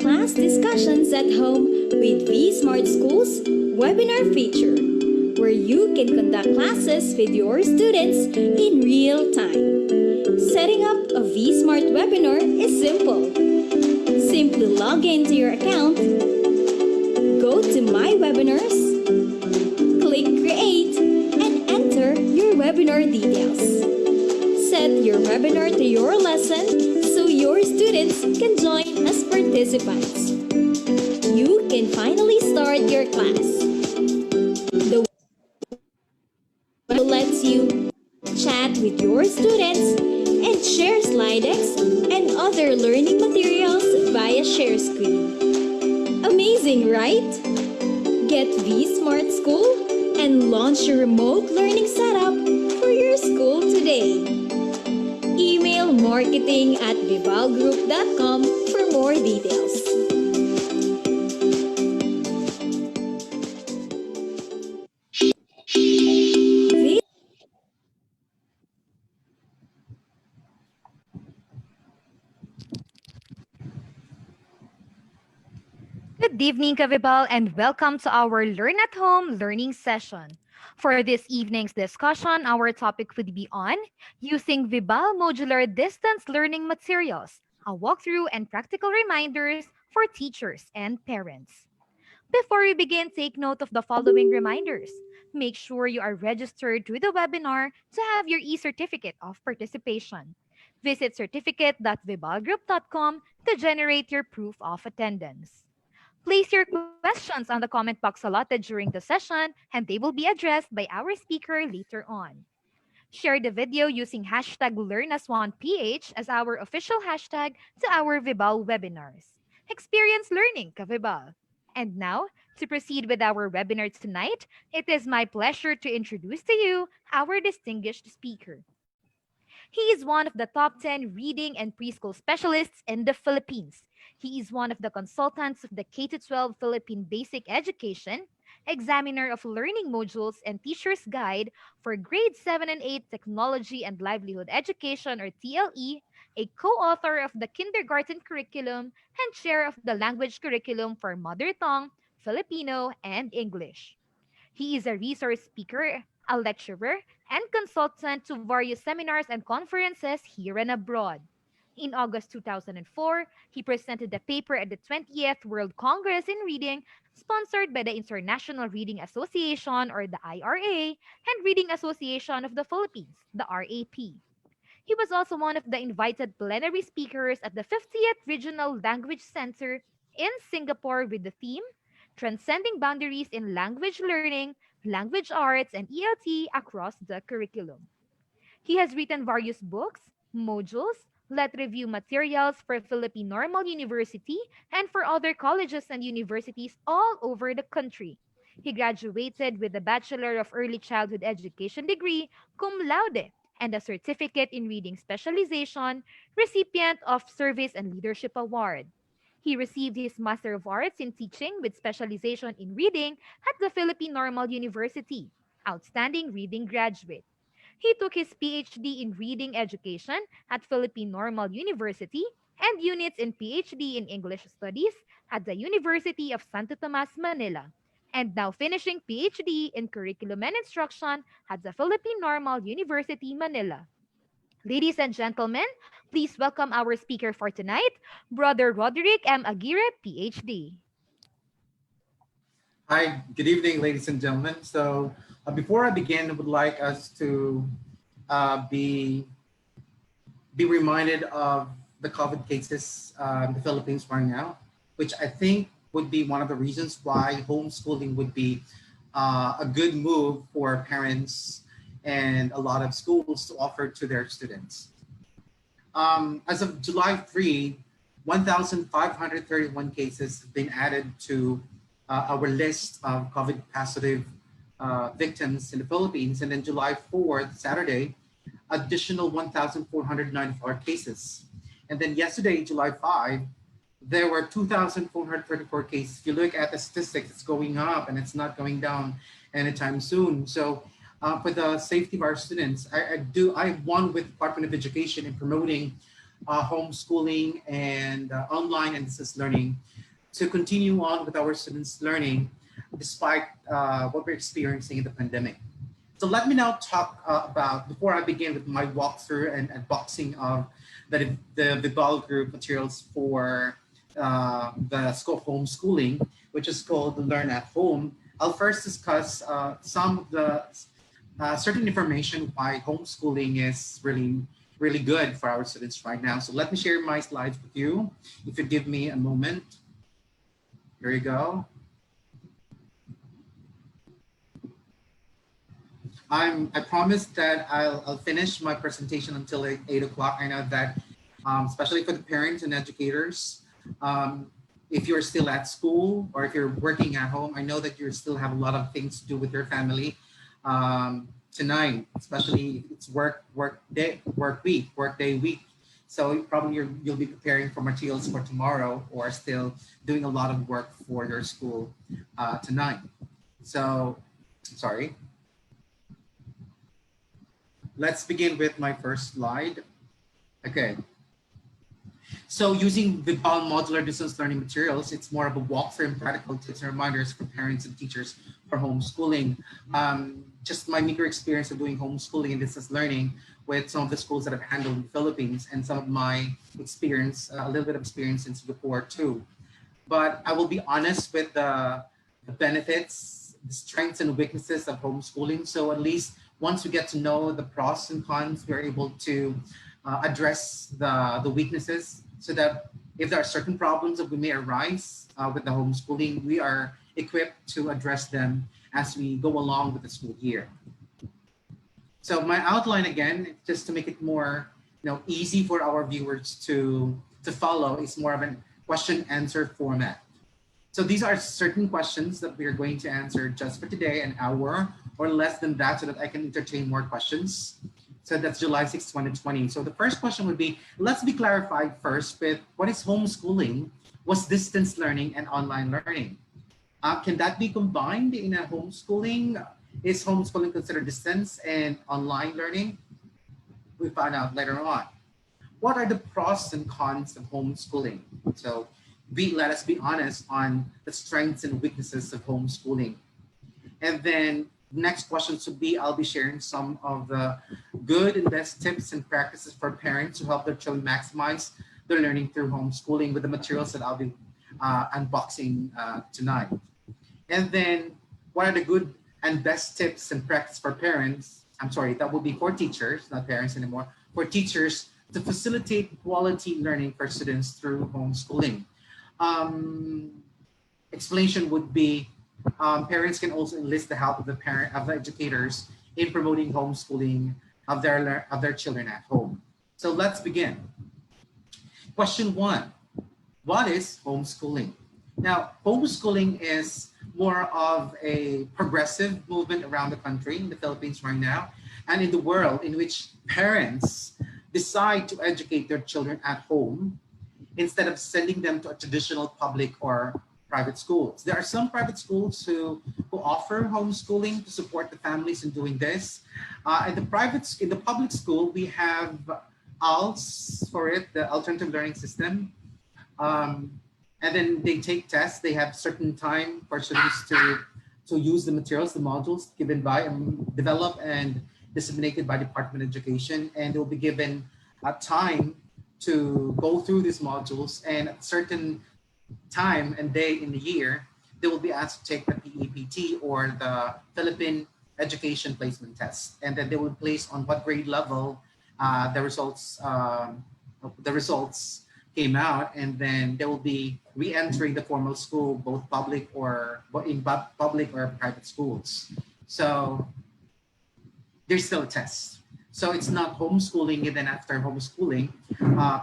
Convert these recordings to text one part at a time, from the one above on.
class discussions at home with V-Smart School's webinar feature, where you can conduct classes with your students in real time. Setting up a V-Smart webinar is simple. Simply log into your account, go to My Webinars, click Create, and enter your webinar details. Set your webinar to your lesson so your students can join as participants. You can finally start your class. The webinar lets you chat with your students and share slide decks and other learning materials via share screen. Amazing, right? Get V-Smart School and launch your remote learning setup for your school today. Email marketing@vibalgroup.com for more details. Good evening, Vibal, and welcome to our Learn at Home learning session. For this evening's discussion, our topic would be on using Vibal modular distance learning materials, a walkthrough and practical reminders for teachers and parents. Before we begin, take note of the following reminders. Make sure you are registered to the webinar to have your e-certificate of participation. Visit certificate.vibalgroup.com to generate your proof of attendance. Place your questions on the comment box allotted during the session, and they will be addressed by our speaker later on. Share the video using hashtag LearnAsOnePH as our official hashtag to our Vibal webinars. Experience learning, Kavibal. And now, to proceed with our webinar tonight, it is my pleasure to introduce to you our distinguished speaker. He is one of the top 10 reading and preschool specialists in the Philippines. He is one of the consultants of the K 12 Philippine Basic Education, examiner of learning modules, and teacher's guide for grade 7 and 8 Technology and Livelihood Education or TLE, a co-author of the kindergarten curriculum and chair of the language curriculum for mother tongue, Filipino, and English. He is a resource speaker, a lecturer, and consultant to various seminars and conferences here and abroad. In August 2004, he presented a paper at the 20th World Congress in Reading, sponsored by the International Reading Association or the IRA and Reading Association of the Philippines, the RAP. He was also one of the invited plenary speakers at the 50th Regional Language Center in Singapore with the theme Transcending Boundaries in Language Learning, Language Arts, and ELT across the curriculum. He has written various books, modules, let review materials for Philippine Normal University and for other colleges and universities all over the country. He graduated with a Bachelor of Early Childhood Education degree, cum laude, and a certificate in reading specialization, recipient of Service and Leadership Award. He received his Master of Arts in Teaching with specialization in reading at the Philippine Normal University. Outstanding reading graduate. He took his PhD in Reading Education at Philippine Normal University and units in PhD in English Studies at the University of Santo Tomas, Manila, and now finishing PhD in Curriculum and Instruction at the Philippine Normal University, Manila. Ladies and gentlemen, please welcome our speaker for tonight, Brother Roderick Aguirre, PhD. Hi, good evening, ladies and gentlemen. So before I begin, I would like us to be reminded of the COVID cases in the Philippines right now, which I think would be one of the reasons why homeschooling would be a good move for parents and a lot of schools to offer to their students. As of July 3, 1,531 cases have been added to our list of COVID positive victims in the Philippines. And then July 4th, Saturday, additional 1,494 cases. And then yesterday, July 5, there were 2,434 cases. If you look at the statistics, it's going up and it's not going down anytime soon. So for the safety of our students, I have one with Department of Education in promoting homeschooling and online and distance learning to continue on with our students' learning despite what we're experiencing in the pandemic. So let me now talk about, before I begin with my walkthrough and unboxing of the Vibal group materials for the school of homeschooling, which is called Learn at Home. I'll first discuss some of the certain information why homeschooling is really good for our students right now. So let me share my slides with you. If you give me a moment. Here you go. I promised that I'll finish my presentation until 8 o'clock. I know that, especially for the parents and educators, if you're still at school or if you're working at home, I know that you still have a lot of things to do with your family tonight, especially it's work day week. So probably you'll be preparing for materials for tomorrow or still doing a lot of work for your school tonight. So, sorry. Let's begin with my first slide. Okay. So using Vibal modular distance learning materials, it's more of a walkthrough and practical tips and reminders for parents and teachers for homeschooling. Just my meager experience of doing homeschooling and distance learning with some of the schools that I've handled in the Philippines and some of my experience, a little bit of experience in Singapore too. But I will be honest with the benefits, the strengths and weaknesses of homeschooling. So at least once we get to know the pros and cons, we're able to address the weaknesses so that if there are certain problems that we may arise with the homeschooling, we are equipped to address them as we go along with the school year. So my outline again, just to make it more easy for our viewers to follow, is more of a question answer format. So these are certain questions that we are going to answer just for today, an hour or less than that, so that I can entertain more questions. So that's July 6, 2020. So the first question would be, let's be clarified first with what is homeschooling, what's distance learning and online learning? Can that be combined in a homeschooling? Is homeschooling considered distance and online learning? We find out later on. What are the pros and cons of homeschooling? So let us be honest on the strengths and weaknesses of homeschooling. And then next question should be, I'll be sharing some of the good and best tips and practices for parents to help their children maximize their learning through homeschooling with the materials that I'll be unboxing tonight. And then what are the good and best tips and practice for parents? I'm sorry, that will be for teachers, not parents anymore, for teachers to facilitate quality learning for students through homeschooling. Explanation would be, parents can also enlist the help of the educators in promoting homeschooling of their children at home. So let's begin. Question 1, what is homeschooling? Now, homeschooling is more of a progressive movement around the country, in the Philippines right now, and in the world, in which parents decide to educate their children at home instead of sending them to a traditional public or private schools. There are some private schools who offer homeschooling to support the families in doing this. In the public school, we have ALS for it, the Alternative Learning System. And then they take tests. They have certain time for students to use the materials, the modules given by and developed and disseminated by Department of Education. And they'll be given a time to go through these modules, and at a certain time and day in the year, they will be asked to take the PEPT or the Philippine Education Placement Test. And then they will place on what grade level the results came out, and then they will be re-entering the formal school, both public or private schools. So there's still a test. So it's not homeschooling, and then after homeschooling,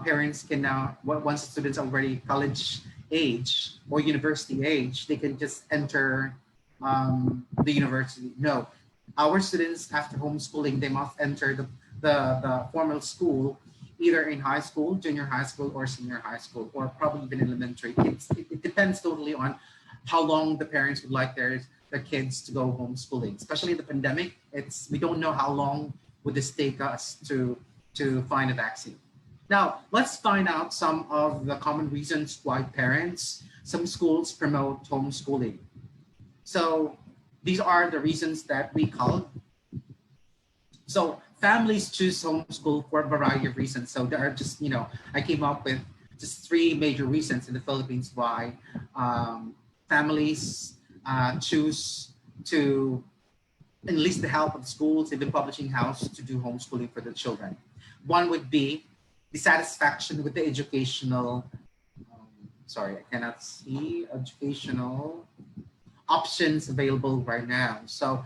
parents can now, once the students are already college age or university age, they can just enter the university. No, our students after homeschooling, they must enter the formal school, either in high school, junior high school, or senior high school, or probably even elementary. It depends totally on how long the parents would like their kids to go homeschooling. Especially in the pandemic, we don't know how long would this take us to find a vaccine. Now, let's find out some of the common reasons why parents, some schools promote homeschooling. So these are the reasons that we call. So families choose homeschool for a variety of reasons. So there are just, I came up with just three major reasons in the Philippines why families choose to enlist the help of schools, even publishing house, to do homeschooling for the children. One would be dissatisfaction with the educational, sorry, I cannot see educational options available right now. So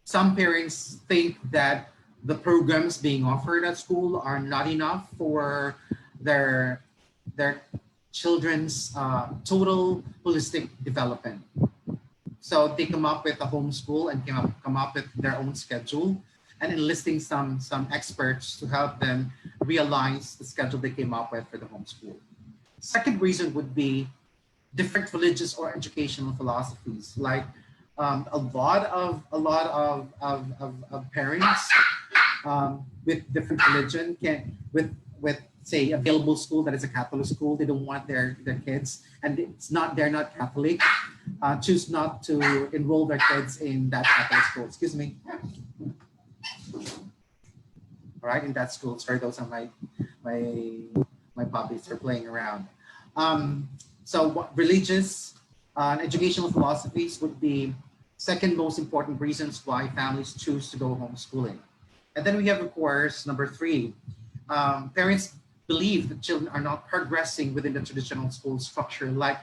some parents think that the programs being offered at school are not enough for their children's total holistic development. So they come up with a homeschool and come up with their own schedule and enlisting some experts to help them realize the schedule they came up with for the homeschool. Second reason would be different religious or educational philosophies. Like a lot of parents with different religion with say available school that is a Catholic school, they don't want their kids, and they're not Catholic, choose not to enroll their kids in that Catholic school. Excuse me. All right, in that school. Sorry, those are my puppies are playing around. So what religious and educational philosophies would be second most important reasons why families choose to go homeschooling. And then we have, of course, number three, parents believe that children are not progressing within the traditional school structure. Like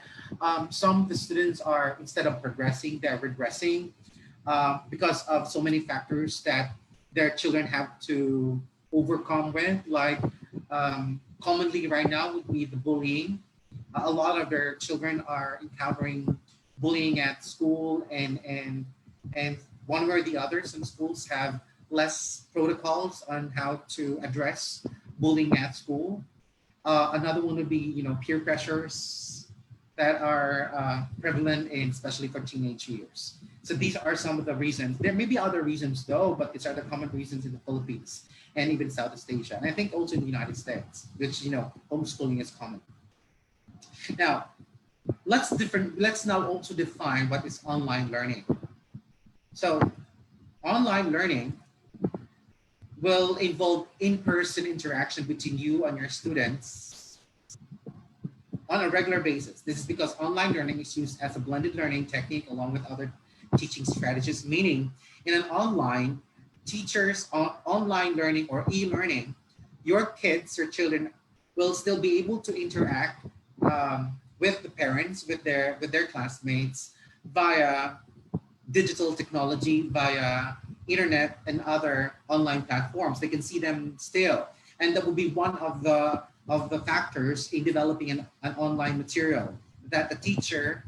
some of the students are, instead of progressing, they're regressing because of so many factors that their children have to overcome with. Like commonly right now would be the bullying. A lot of their children are encountering bullying at school, and one way or the other, some schools have less protocols on how to address bullying at school. Another one would be, peer pressures that are prevalent, especially for teenage years. So these are some of the reasons. There may be other reasons though, but these are the common reasons in the Philippines and even Southeast Asia, and I think also in the United States, which homeschooling is common. Now, let's now also define what is online learning. So, online learning will involve in-person interaction between you and your students on a regular basis. This is because online learning is used as a blended learning technique along with other teaching strategies, meaning in an online online learning or e-learning, your kids or children will still be able to interact with the parents, with their classmates via digital technology, via internet and other online platforms. They can see them still, and that will be one of the factors in developing an online material, that the teacher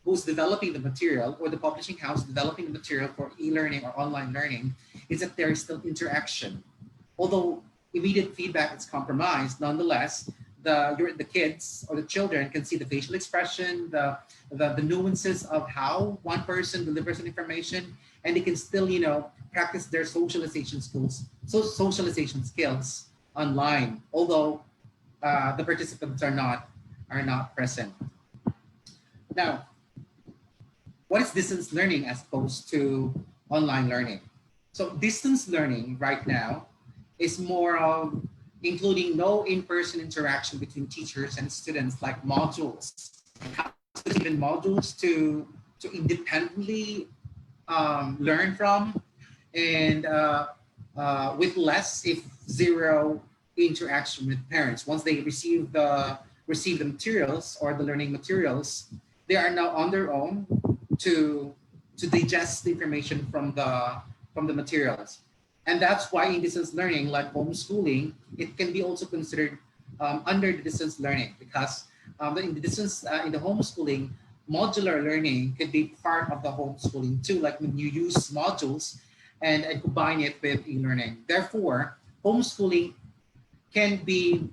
who's developing the material or the publishing house developing the material for e-learning or online learning is that there is still interaction. Although immediate feedback is compromised, nonetheless, the kids or the children can see the facial expression, the nuances of how one person delivers an information, and they can still, practice their socialization skills online, although the participants are not present. Now, what is distance learning as opposed to online learning? So distance learning right now is more of including no in-person interaction between teachers and students, like modules, even modules to independently learn from, and with less, if zero, interaction with parents. Once they receive the materials or the learning materials, they are now on their own to digest the information from the materials. And that's why in distance learning, like homeschooling, it can be also considered under the distance learning, because in the homeschooling, modular learning could be part of the homeschooling too, like when you use modules and combine it with e-learning. Therefore, homeschooling can be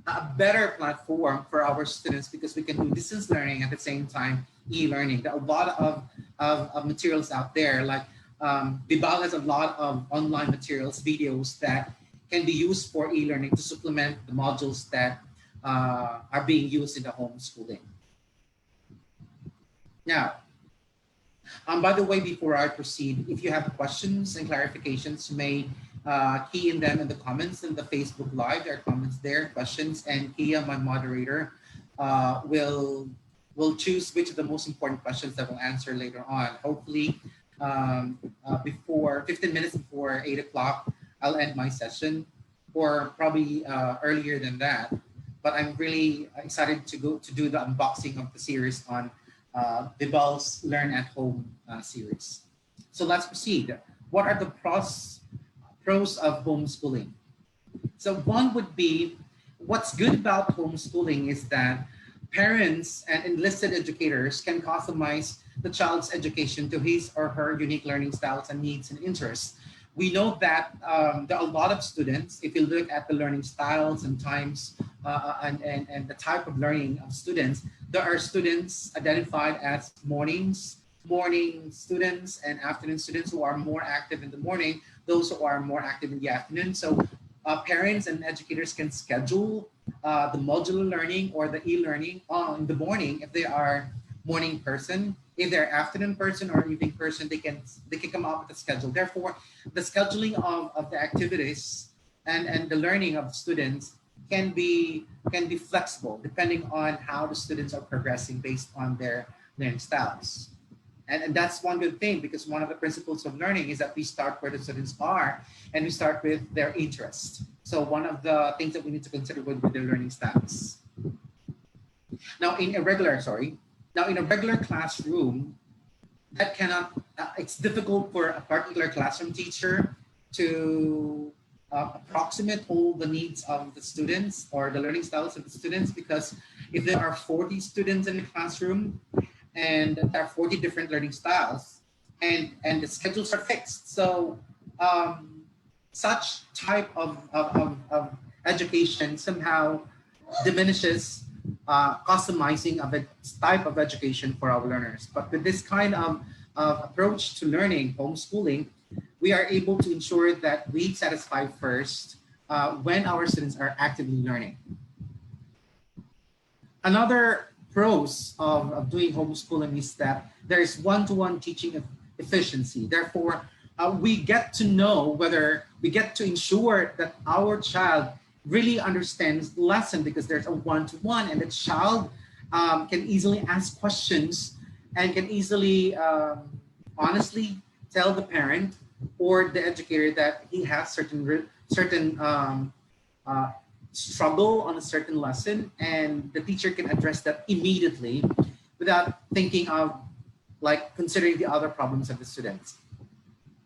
a better platform for our students, because we can do distance learning at the same time e-learning. There are a lot of materials out there, like Vibal has a lot of online materials, videos that can be used for e-learning to supplement the modules that are being used in the homeschooling. Now, by the way, before I proceed, if you have questions and clarifications, you may key in them in the comments in the Facebook Live. There are comments there, questions, and Kia, my moderator, will choose which of the most important questions that we'll answer later on. Hopefully, before 15 minutes before 8 o'clock, I'll end my session, or probably earlier than that. But I'm really excited to do the unboxing of the series on Vibal's Learn at Home series. So let's proceed. What are the pros of homeschooling? So one would be, what's good about homeschooling is that parents and enlisted educators can customize the child's education to his or her unique learning styles and needs and interests. We know that there are a lot of students, if you look at the learning styles and times and the type of learning of students, there are students identified as morning students and afternoon students who are more active in the morning, those who are more active in the afternoon. So parents and educators can schedule the modular learning or the e-learning in the morning if they are morning person. If they're afternoon person or evening person, they can come up with a schedule. Therefore, the scheduling of the activities and the learning of students can be flexible depending on how the students are progressing based on their learning styles. And that's one good thing, because one of the principles of learning is that we start where the students are and we start with their interest. So one of the things that we need to consider with their learning styles. Now in a regular classroom, that cannot, it's difficult for a particular classroom teacher to approximate all the needs of the students or the learning styles of the students, because if there are 40 students in the classroom and there are 40 different learning styles and the schedules are fixed. So such type of education somehow diminishes customizing of a type of education for our learners. But with this kind of approach to learning, homeschooling, we are able to ensure that we satisfy first when our students are actively learning. Another pros of doing homeschooling is that there is one-to-one teaching efficiency. Therefore, we get to know whether we get to ensure that our child really understands the lesson, because there's a one-to-one and the child can easily ask questions and can easily honestly tell the parent or the educator that he has certain struggle on a certain lesson, and the teacher can address that immediately without thinking of like considering the other problems of the students.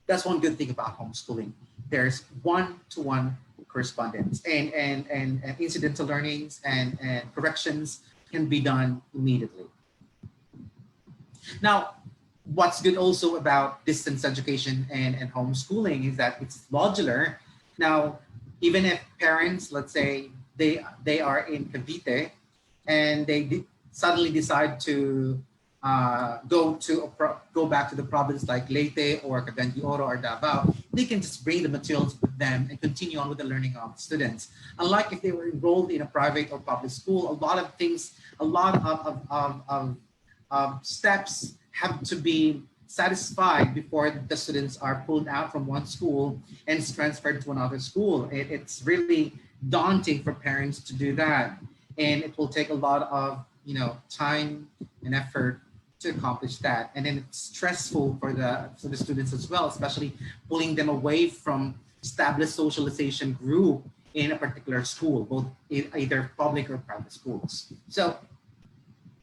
That's one good thing about homeschooling. There's one-to-one correspondence and incidental learnings and corrections can be done immediately. Now, what's good also about distance education and homeschooling is that it's modular. Now, even if parents, let's say they are in Cavite and they suddenly decide to go back to the province like Leyte or Cagayan de Oro or Davao, they can just bring the materials with them and continue on with the learning of students. Unlike if they were enrolled in a private or public school, a lot of things, a lot of steps have to be satisfied before the students are pulled out from one school and transferred to another school. It's really daunting for parents to do that, and it will take a lot of time and effort to accomplish that. And then it's stressful for the students as well, especially pulling them away from established socialization group in a particular school, both either public or private schools. So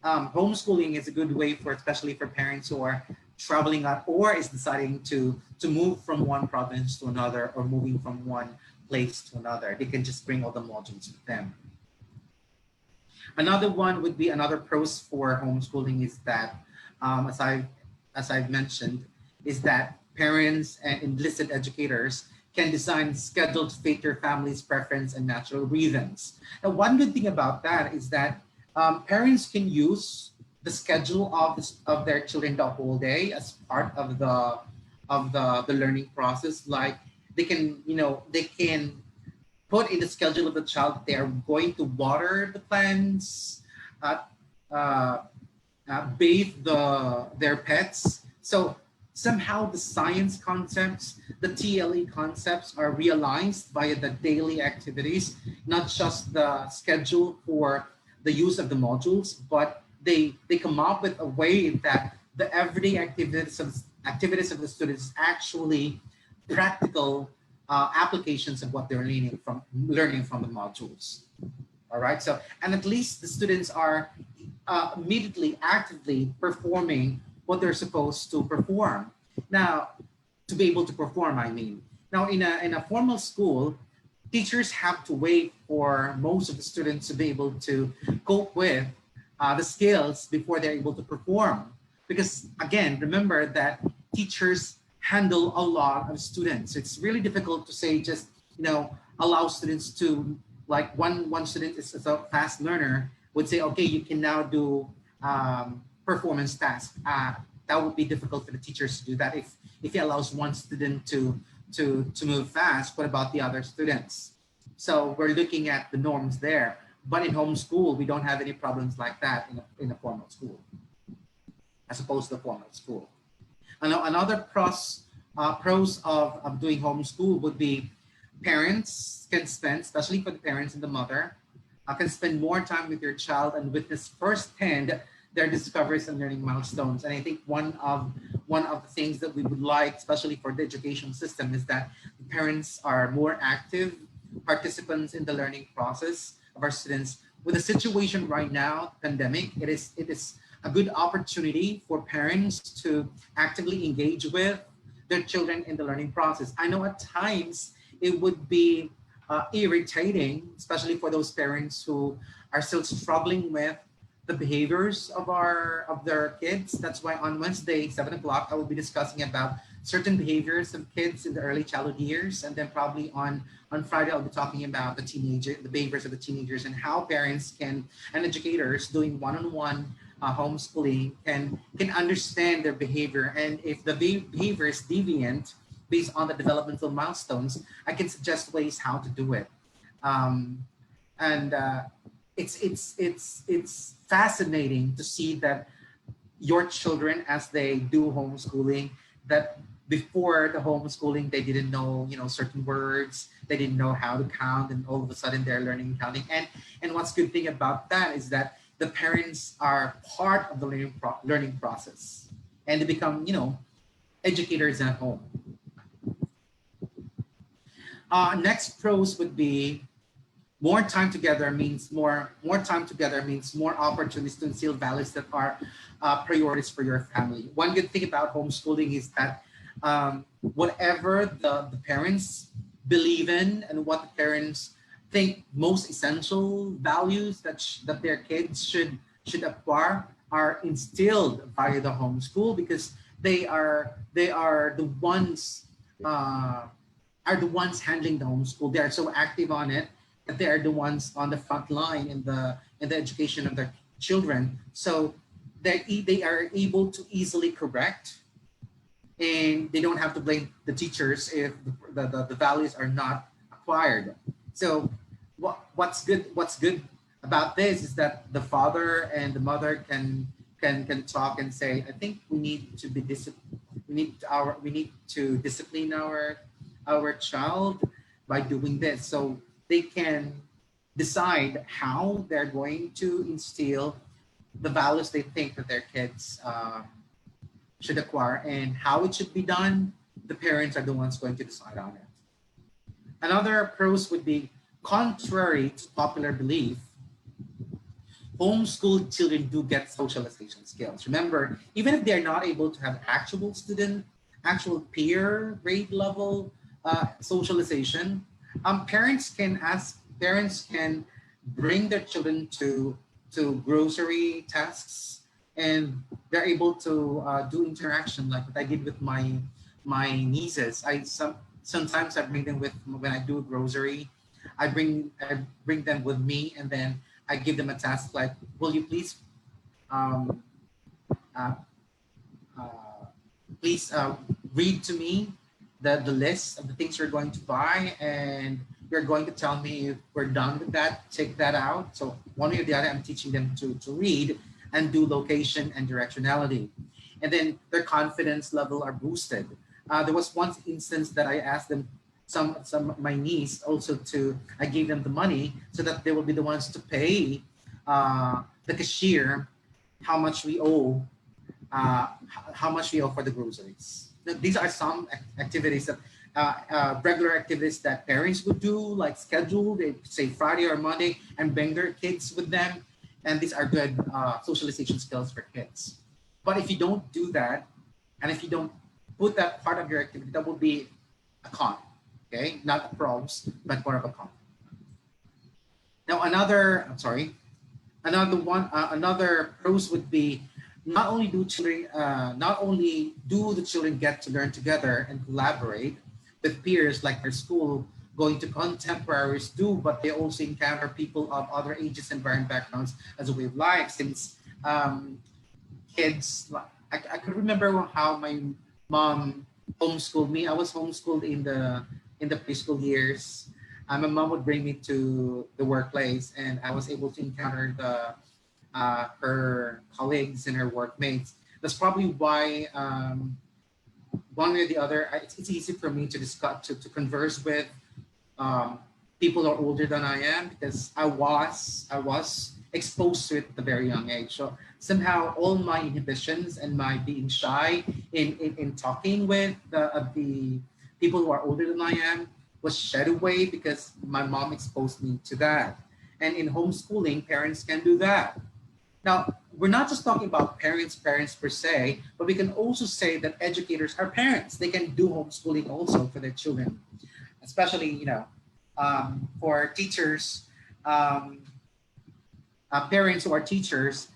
homeschooling is a good way for, especially for parents who are traveling out or is deciding to move from one province to another or moving from one place to another. They can just bring all the modules with them. Another one would be another pros for homeschooling is that, as I've mentioned, is that parents and enlisted educators can design schedules to fit your family's preference and natural rhythms. Now, one good thing about that is that parents can use the schedule of their children the whole day as part of the the learning process. Like they can, they can put in the schedule of the child that they are going to water the plants, uh, uh, bathe their pets. So somehow the science concepts, the TLE concepts are realized via the daily activities, not just the schedule for the use of the modules, but they come up with a way that the everyday activities of the students actually practical applications of what they're learning from the modules. All right. So, and at least the students are immediately, actively performing what they're supposed to perform. Now, to be able to perform, I mean. Now, in a formal school, teachers have to wait for most of the students to be able to cope with the skills before they're able to perform. Because again, remember that teachers handle a lot of students. It's really difficult to say just allow students to, like one student is a fast learner would say, okay, you can now do performance tasks. That would be difficult for the teachers to do that if he allows one student to move fast. What about the other students? So we're looking at the norms there. But in homeschool, we don't have any problems like that in a formal school, as opposed to the formal school. Another pros of doing homeschool would be parents can spend, especially for the parents and the mother, can spend more time with your child and witness firsthand their discoveries and learning milestones. And I think one of the things that we would like, especially for the education system, is that the parents are more active participants in the learning process of our students. With the situation right now, pandemic, it is a good opportunity for parents to actively engage with their children in the learning process. I know at times it would be irritating, especially for those parents who are still struggling with the behaviors of their kids. That's why on Wednesday, 7 o'clock, I will be discussing about certain behaviors of kids in the early childhood years, and then probably on Friday I'll be talking about the behaviors of the teenagers and how parents and educators doing one-on-one homeschooling can understand their behavior, and if the behavior is deviant based on the developmental milestones, I can suggest ways how to do it. And it's fascinating to see that your children, as they do homeschooling, that before the homeschooling they didn't know certain words, they didn't know how to count, and all of a sudden they're learning counting. And what's good thing about that is that the parents are part of the learning process, and they become educators at home. Next pros would be more time together means more time together means more opportunities to instill values that are priorities for your family. One good thing about homeschooling is that whatever the parents believe in and what the parents think most essential values that their kids should acquire are instilled via the homeschool, because they are the ones handling the homeschool. They are so active on it that they are the ones on the front line in the education of their children. So they are able to easily correct, and they don't have to blame the teachers if the values are not acquired. So what's good about this is that the father and the mother can talk and say, I think we need to be we need to discipline our child by doing this. So they can decide how they're going to instill the values they think that their kids should acquire, and how it should be done. The parents are the ones going to decide on it. Another pros would be, contrary to popular belief, homeschooled children do get socialization skills. Remember, even if they're not able to have actual peer grade level socialization, parents can bring their children to grocery tasks, and they're able to do interaction like what I did with my nieces. Sometimes I bring them with when I do grocery. I bring them with me, and then I give them a task like, will you please uh, please read to me the list of the things you're going to buy, and you're going to tell me if we're done with that, take that out. So one way or the other, I'm teaching them to read and do location and directionality. And then their confidence level are boosted. There was one instance that I asked them, some my niece also, to I gave them the money so that they will be the ones to pay the cashier how much we owe, how much we owe for the groceries. These are some activities that regular activities that parents would do, like schedule, they say Friday or Monday, and bring their kids with them. And these are good socialization skills for kids. But if you don't do that, and if you don't put that part of your activity, that will be a con, okay? Not a pros, but more of a con. Now another pros would be, not only do the children get to learn together and collaborate with peers like their school going to contemporaries do, but they also encounter people of other ages and varying backgrounds as a way of life. Since kids, I could remember how my mom homeschooled me. I was homeschooled in the preschool years. My mom would bring me to the workplace, and I was able to encounter her colleagues and her workmates. That's probably why one way or the other, it's easy for me to discuss, to converse with people who are older than I am, because I was exposed to it at a very young age. So somehow all my inhibitions and my being shy in talking with the people who are older than I am was shed away, because my mom exposed me to that. And in homeschooling, parents can do that. Now, we're not just talking about parents per se, but we can also say that educators are parents. They can do homeschooling also for their children, especially, for teachers, parents who are teachers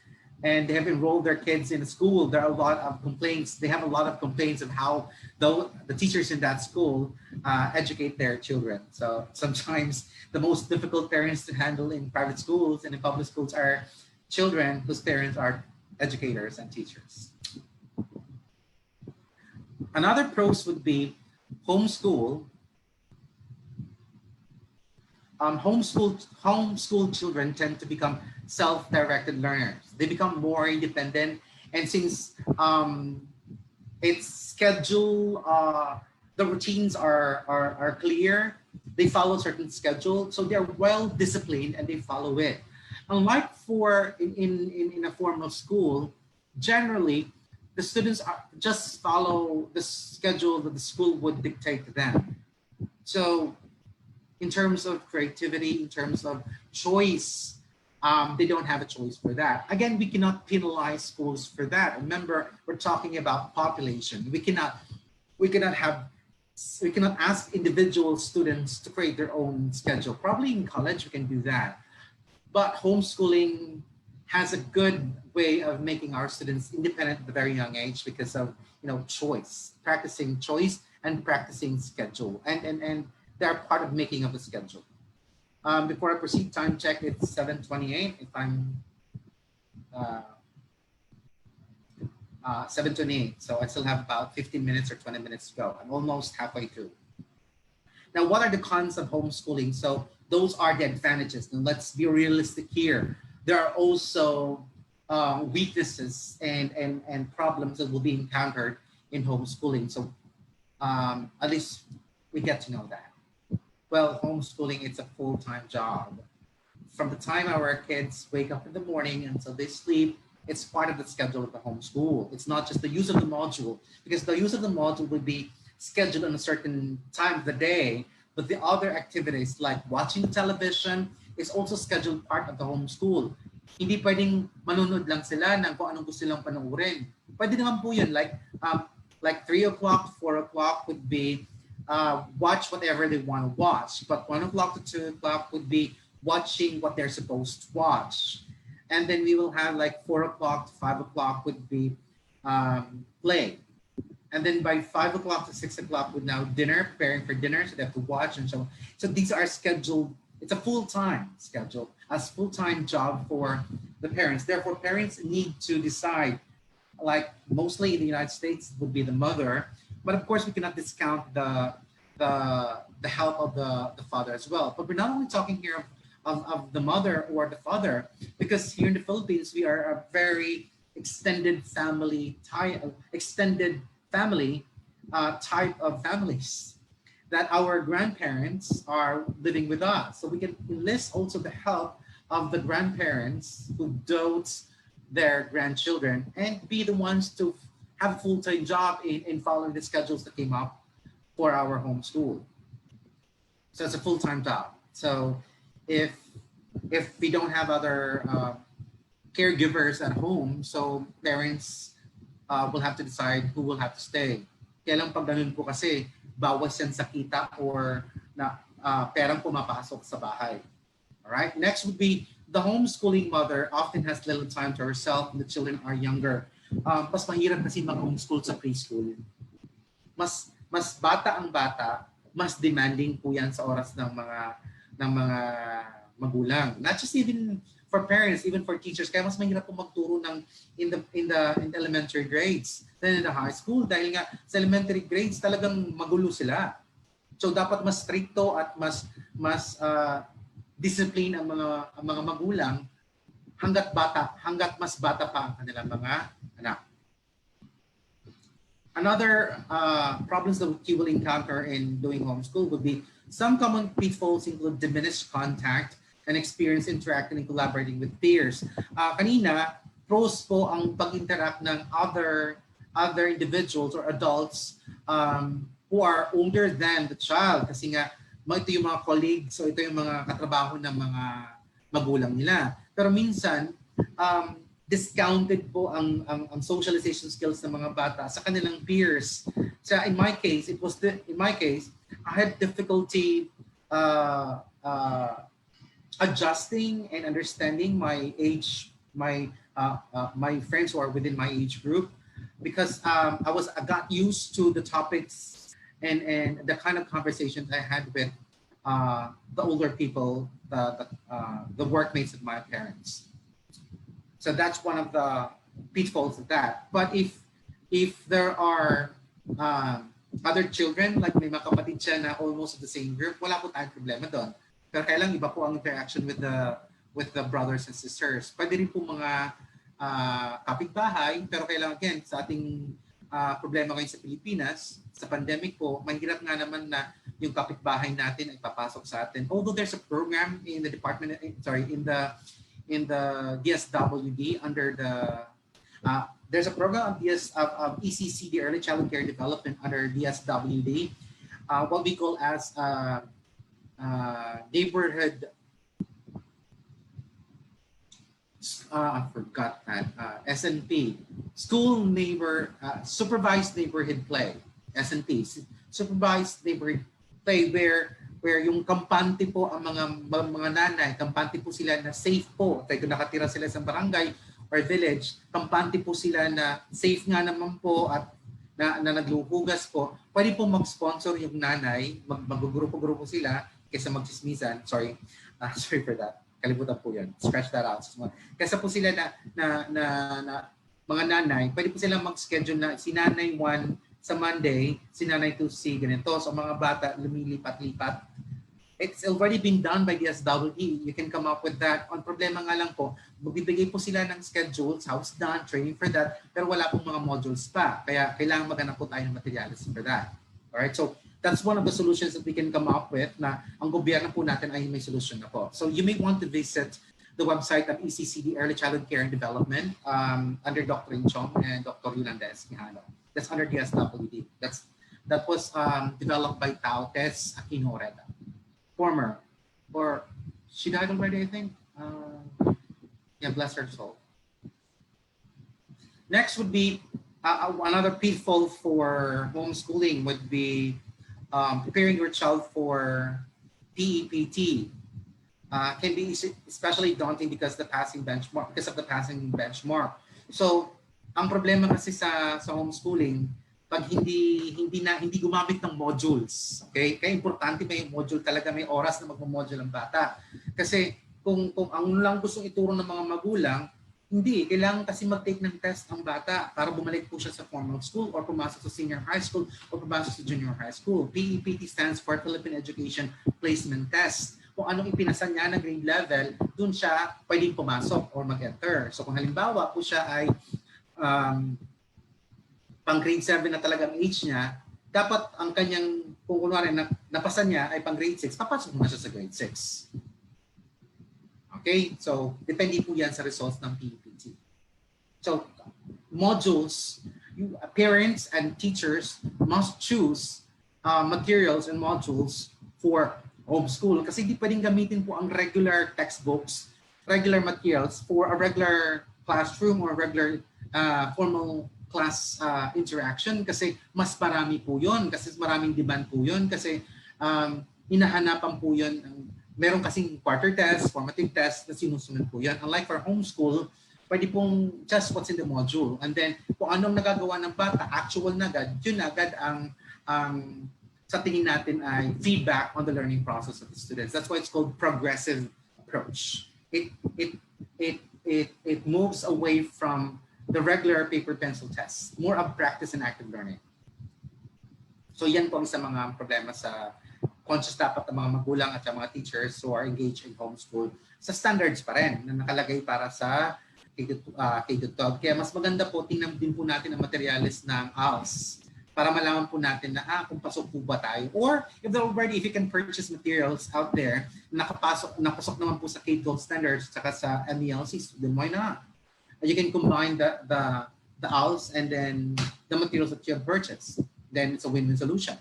and they have enrolled their kids in a school. There are a lot of complaints. They have a lot of complaints of how the teachers in that school educate their children. So sometimes the most difficult parents to handle in private schools and in public schools are children whose parents are educators and teachers. Another pros would be homeschool. Homeschool children tend to become self-directed learners. They become more independent, and since it's schedule, the routines are clear. They follow certain schedule, so they're well disciplined and they follow it. Unlike in a formal school, generally the students just follow the schedule that the school would dictate to them. So in terms of creativity, in terms of choice, they don't have a choice for that. Again, we cannot penalize schools for that. Remember, we're talking about population. We cannot ask individual students to create their own schedule. Probably in college we can do that, but homeschooling has a good way of making our students independent at a very young age because of choice, practicing choice and practicing schedule, and they're part of making of a schedule. Before I proceed, time check, it's 7:28. If I'm 7:28, so I still have about 15 minutes or 20 minutes to go. I'm almost halfway through. Now, what are the cons of homeschooling? So those are the advantages. And let's be realistic here. There are also weaknesses and problems that will be encountered in homeschooling. So at least we get to know that. Well, homeschooling, it's a full-time job. From the time our kids wake up in the morning until they sleep, it's part of the schedule of the homeschool. It's not just the use of the module, because the use of the module will be scheduled on a certain time of the day, but the other activities like watching the television is also scheduled part of the homeschool. Hindi pwedeng manonood lang sila ng kung anong gusto silang panoorin. Pwede naman po yun, like 3 o'clock, 4 o'clock would be watch whatever they want to watch, but 1 o'clock to 2 o'clock would be watching what they're supposed to watch. And then we will have like 4 o'clock to 5 o'clock would be play. And then by 5 o'clock to 6 o'clock would now dinner, preparing for dinner, so they have to watch and so on. So these are scheduled, it's a full-time schedule, a full-time job for the parents. Therefore, parents need to decide, like mostly in the United States would be the mother, But of course, we cannot discount the help of the father as well. But we're not only talking here of the mother or the father, because here in the Philippines, we are a very extended family type of families that our grandparents are living with us. So we can enlist also the help of the grandparents who dotes their grandchildren and be the ones to have a full-time job in following the schedules that came up for our homeschool. So it's a full-time job. So if we don't have other caregivers at home, so parents will have to decide who will have to stay. Kaya lang pag ganun po kasi, bawas yan sa kita or na perang pumapasok sa bahay. All right. Next would be the homeschooling mother often has little time to herself when the children are younger. Mas mahirap kasi mag-homeschool sa preschool. Mas bata ang bata, mas demanding po yan sa oras ng mga magulang. Not just even for parents, even for teachers. Kaya mas mahirap po magturo in the elementary grades than in the high school dahil nga sa elementary grades talagang magulo sila. So dapat mas stricto at mas discipline ang mga magulang hanggat mas bata pa ang kanilang mga anak. Another problems that you will encounter in doing homeschool would be some common pitfalls include diminished contact and experience interacting and collaborating with peers. Kanina, pros po ang pag-interact ng other individuals or adults who are older than the child kasi nga ito yung mga colleagues, so ito yung mga katrabaho ng mga magulang nila. Pero minsan, discounted po ang socialization skills ng mga bata sa kanilang peers. So in my case, I had difficulty adjusting and understanding my friends who are within my age group because I got used to the topics and the kind of conversations I had with the older people, the workmates of my parents. So that's one of the pitfalls of that. But if there are other children, like may mga kapatid siya na almost of the same group, wala po tayong problema doon. Pero kailang iba po ang interaction with the brothers and sisters. Pwede rin po mga kapitbahay, pero kailangan again sa ating problema ngayon sa Pilipinas, sa pandemic po, mahirap nga naman na yung kapitbahay natin ay papasok sa atin. Although there's a program in the DSWD under there's a program of ECC, the Early Childhood Care Development under DSWD, what we call as neighborhood. I forgot that. SNP, supervised neighborhood play. SNP, supervised neighborhood play where yung kampante po ang mga nanay, kampante po sila na safe po. Kaya kung nakatira sila sa barangay or village, kampante po sila na safe nga naman po at na nagluhugas po. Pwede po mag-sponsor yung nanay, mag-grupo-grupo sila kaysa magchismisan. Sorry for that. Kalimutan po yan. Scratch that out. Kaysa po sila na mga nanay, pwede po sila mag-schedule na si nanay 1 sa Monday, si nanay 2 si ganito. So mga bata lumilipat-lipat. It's already been done by the SWE. You can come up with that. Ang problema nga lang po, magbibigay po sila ng schedules, how it's done, training for that, pero wala pong mga modules pa. Kaya kailangan maghanap po tayo ng materials for that. Alright, so that's one of the solutions that we can come up with na ang gobyerno po natin ay may solution na po. So you may want to visit the website of ECCD, Early Childhood Care and Development, under Dr. Inchong and Dr. Yolanda Esquijano. That's under the SWD. That was developed by Tautes Aquino Reda. Former, or she died already, I think. Yeah, bless her soul. Next would be another pitfall for homeschooling would be preparing your child for PEPT. Can be especially daunting because of the passing benchmark. So, ang problema kasi sa homeschooling, pag hindi gumamit ng modules, okay? Kaya importante may module talaga, may oras na magmo-module ang bata. Kasi kung ang lang gustong ituro ng mga magulang, Hindi, kailangan kasi mag-take ng test ang bata para bumalik po siya sa formal school or pumasok sa senior high school or pumasok sa junior high school. PEPT stands for Philippine Education Placement Test. Kung anong ipinasa niya na grade level, dun siya pwedeng pumasok or mag-enter. So kung halimbawa po siya ay pang grade 7 na talaga ang age niya, dapat ang kanyang, kung kunwari napasa niya ay pang grade 6, papasok muna siya sa grade 6. Okay? So, depende po yan sa results ng PEPT. So, modules, parents and teachers must choose materials and modules for homeschool kasi hindi pwedeng gamitin po ang regular textbooks, regular materials for a regular classroom or regular formal class interaction kasi mas marami po yun, kasi maraming demand po yun, kasi hinahanapan po yun. Meron kasing quarter test, formative test na sinusunod po yan. Unlike for homeschool, pwede pong just what's in the module. And then kung anong nagagawa ng bata, actual na agad, yun agad ang sa tingin natin ay feedback on the learning process of the students. That's why it's called progressive approach. It moves away from the regular paper pencil test, more of practice and active learning. So yan po ang isa mga problema sa conscious dapat ng mga magulang at mga teachers who are engaged in homeschool sa standards pa rin na nakalagay para sa K-12. Kaya mas maganda po, tingnan din po natin ang materials ng ALS para malaman po natin na kung pasok po ba tayo. Or if you can purchase materials out there, napasok naman po sa K-12 standards at sa MDL, then why not? You can combine the ALS and then the materials that you have purchased. Then it's a win-win solution.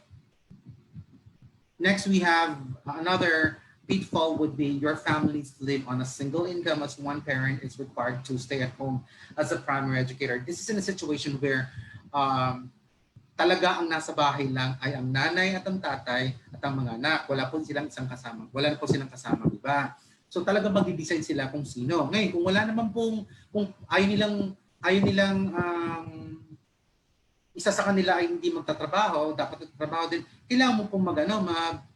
Next, we have another pitfall would be your families live on a single income as one parent is required to stay at home as a primary educator. This is in a situation where talaga ang nasa bahay lang ay ang nanay at ang tatay at ang mga anak. Wala po silang kasama, di ba? So talaga mag-design sila kung sino. Ngayon, kung wala naman pong, kung ayaw nilang isa sa kanila ay hindi magtatrabaho, dapat magtatrabaho din, kailangan mo pong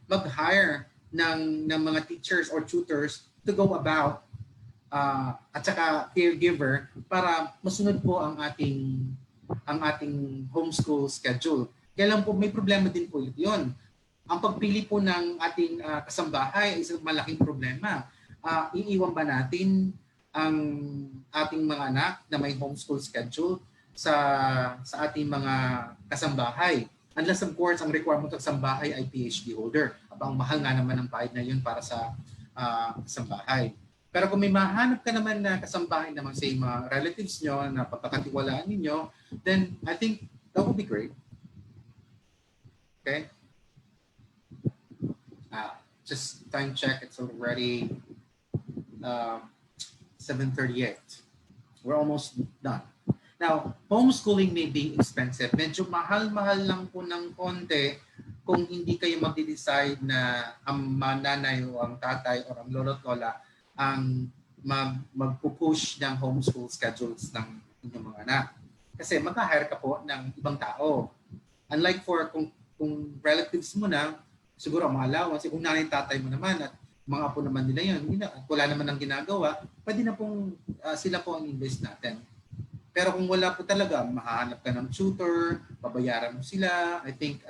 mag-hire ng mga teachers or tutors to go about at saka caregiver para masunod po ang ating homeschool schedule. Kaya lang po may problema din po yun. Ang pagpili po ng ating kasambahay ay isang malaking problema. Iiwan ba natin ang ating mga anak na may homeschool schedule sa ating mga kasambahay? Unless of course ang requirement ng kasambahay ay PhD holder. Abang mahal nga naman ang bayad na yun para sa kasambahay. Pero kung may mahanap ka naman na kasambahay naman sa mga relatives nyo na pagkakatiwalaan ninyo, then I think that would be great. Okay? Just time check, it's already 7:38. We're almost done. Now, homeschooling may be expensive. Medyo mahal-mahal lang po ng konti kung hindi kayo magde-decide na ang nanay o ang tatay o ang lolo at lola ang magpupush ng homeschool schedules ng inyong mga anak. Kasi magka-hire ka po ng ibang tao. Unlike for kung relatives mo na, siguro mga allowance, kung nanay tatay mo naman at mga apo naman nila yun, at wala naman ang ginagawa, pwede na pong sila po ang invest natin. Pero kung wala po talaga, mahahanap ka ng tutor, babayaran mo sila. I think,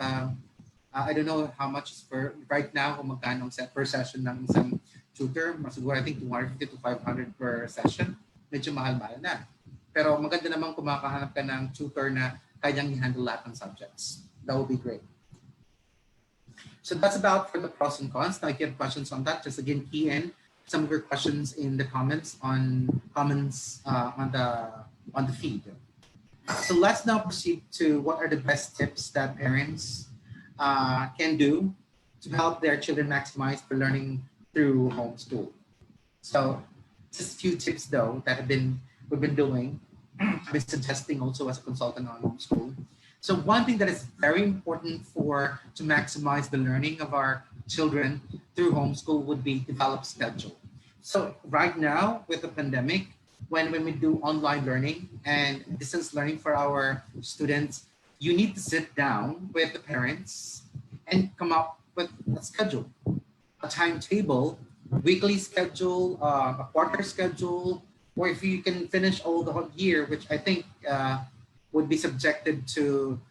I don't know how much is right now, kung magkano per session ng isang tutor. Siguro I think 250 to 500 per session. Medyo mahal-mahal na. Pero maganda naman kung makahanap ka ng tutor na kayang i-handle lahat ng subjects. That would be great. So that's about for the pros and cons. Now, if you have questions on that, just again key in some of your questions in the comments on the feed. So let's now proceed to what are the best tips that parents can do to help their children maximize their learning through homeschool. So just a few tips though that we've been doing. I've been suggesting also as a consultant on homeschool. So one thing that is very important to maximize the learning of our children through homeschool would be develop schedule. So right now with the pandemic, when we do online learning and distance learning for our students, you need to sit down with the parents and come up with a schedule, a timetable, weekly schedule, a quarter schedule, or if you can finish all the whole year, which I think would be subjected to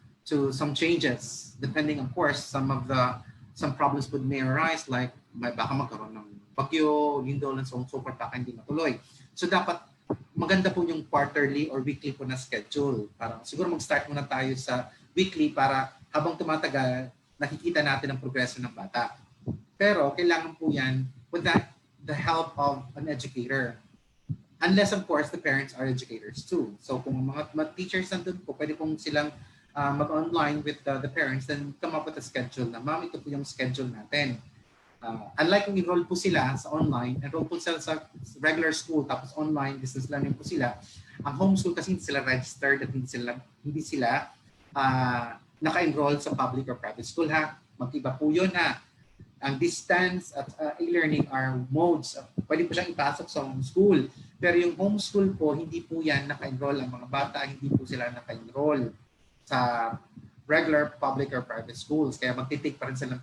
some changes, depending, of course, some problems may arise, like baka magkaroon ng bagyo, lindol, and so on and so forth, baka hindi matuloy. So dapat maganda po yung quarterly or weekly po na schedule. Parang siguro mag-start muna tayo sa weekly para habang tumatagal, nakikita natin ang progreso ng bata. Pero kailangan po yan with the help of an educator. Unless, of course, the parents are educators too. So kung mga teachers nandun po, pwede pong silang mag-online with the parents, then come up with a schedule na, ma'am, ito po yung schedule natin. Unlike kung enroll po sila sa online, enroll po sila sa regular school, tapos online, distance learning po sila. Ang homeschool kasi hindi sila registered at hindi sila naka-enroll sa public or private school, ha. Mag-iba po yun, ha. Ang distance at e-learning are modes. Pwede po siyang ipasok sa homeschool. Pero yung homeschool po, hindi po yan naka-enroll. Ang mga bata, hindi po sila naka-enroll sa regular public or private schools. Kaya magtitake pa rin sila ng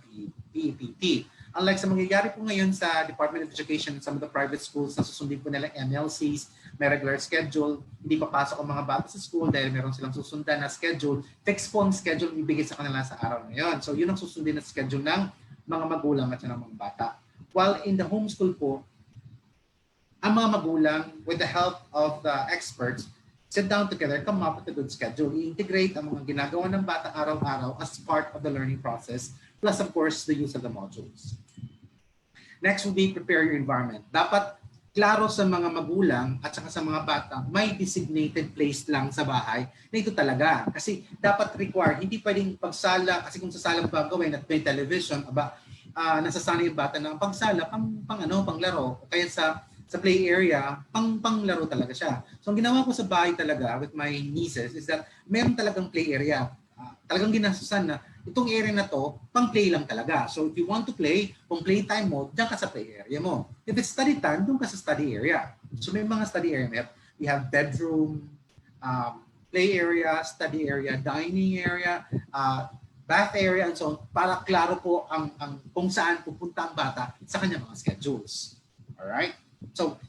PEPT. Unlike sa mangyayari po ngayon sa Department of Education, some of the private schools na susundin po nila MLCs, may regular schedule, hindi papasok ang mga bata sa school dahil meron silang susundan na schedule. Fixed po ang schedule ibigay sa kanila sa araw na yun. So yun ang susundin na schedule ng mga magulang at ng mga bata. While in the homeschool po, ang mga magulang, with the help of the experts, sit down together, come up with a good schedule, i-integrate ang mga ginagawa ng bata araw-araw as part of the learning process, plus of course, the use of the modules. Next will be prepare your environment. Dapat klaro sa mga magulang at saka sa mga bata, may designated place lang sa bahay na ito talaga. Kasi dapat require, hindi pwedeng pagsala, kasi kung sa sala ba gawin at may television, nasasanay yung bata na ang pagsala, panglaro. O kaya sa play area, panglaro talaga siya. So ang ginawa ko sa bahay talaga with my nieces is that meron talagang play area. Talagang ginasusan na itong area na to, pang play lang talaga. So if you want to play, kung playtime mo, diyan ka sa play area mo. If it's study time, doon ka sa study area. So may mga study area. We have bedroom, play area, study area, dining area, bath area, and so on, para klaro po ang kung saan pupunta ang bata sa kanyang mga schedules. Alright? So,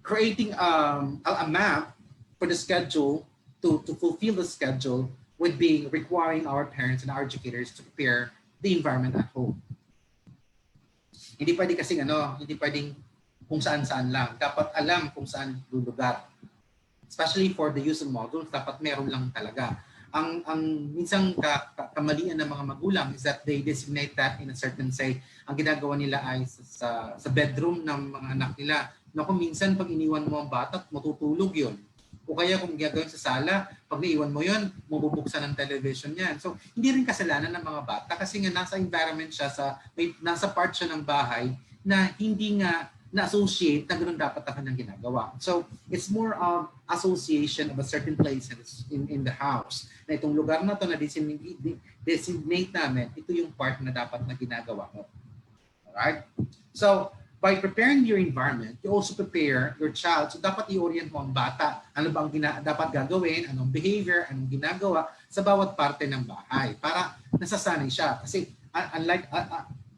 creating a map for the schedule to fulfill the schedule would be requiring our parents and our educators to prepare the environment at home. Hindi pwede kasing hindi pwedeng kung saan-saan lang. Dapat alam kung saan lulugar. Especially for the use of modules, dapat meron lang talaga. Ang minsang kamalian ng mga magulang is that they designate that in a certain, say, ang ginagawa nila ay sa bedroom ng mga anak nila. Naku, minsan pag iniwan mo ang bata, matutulog yun. O kaya kung gagawin sa sala, pag naiwan mo yun, mabubuksan ng television yan. So, hindi rin kasalanan ng mga bata kasi nga nasa environment siya, nasa part siya ng bahay na hindi nga na-associate na ganoon dapat ang kanyang ginagawa. So, it's more of association of a certain place in the house. Na itong lugar na to na designate namin, ito yung part na dapat na ginagawa mo. Alright? So, by preparing your environment, you also prepare your child. So dapat i-orient mo ang bata. Ano ba ang dapat gagawin, anong behavior, anong ginagawa sa bawat parte ng bahay para nasasanay siya. Kasi unlike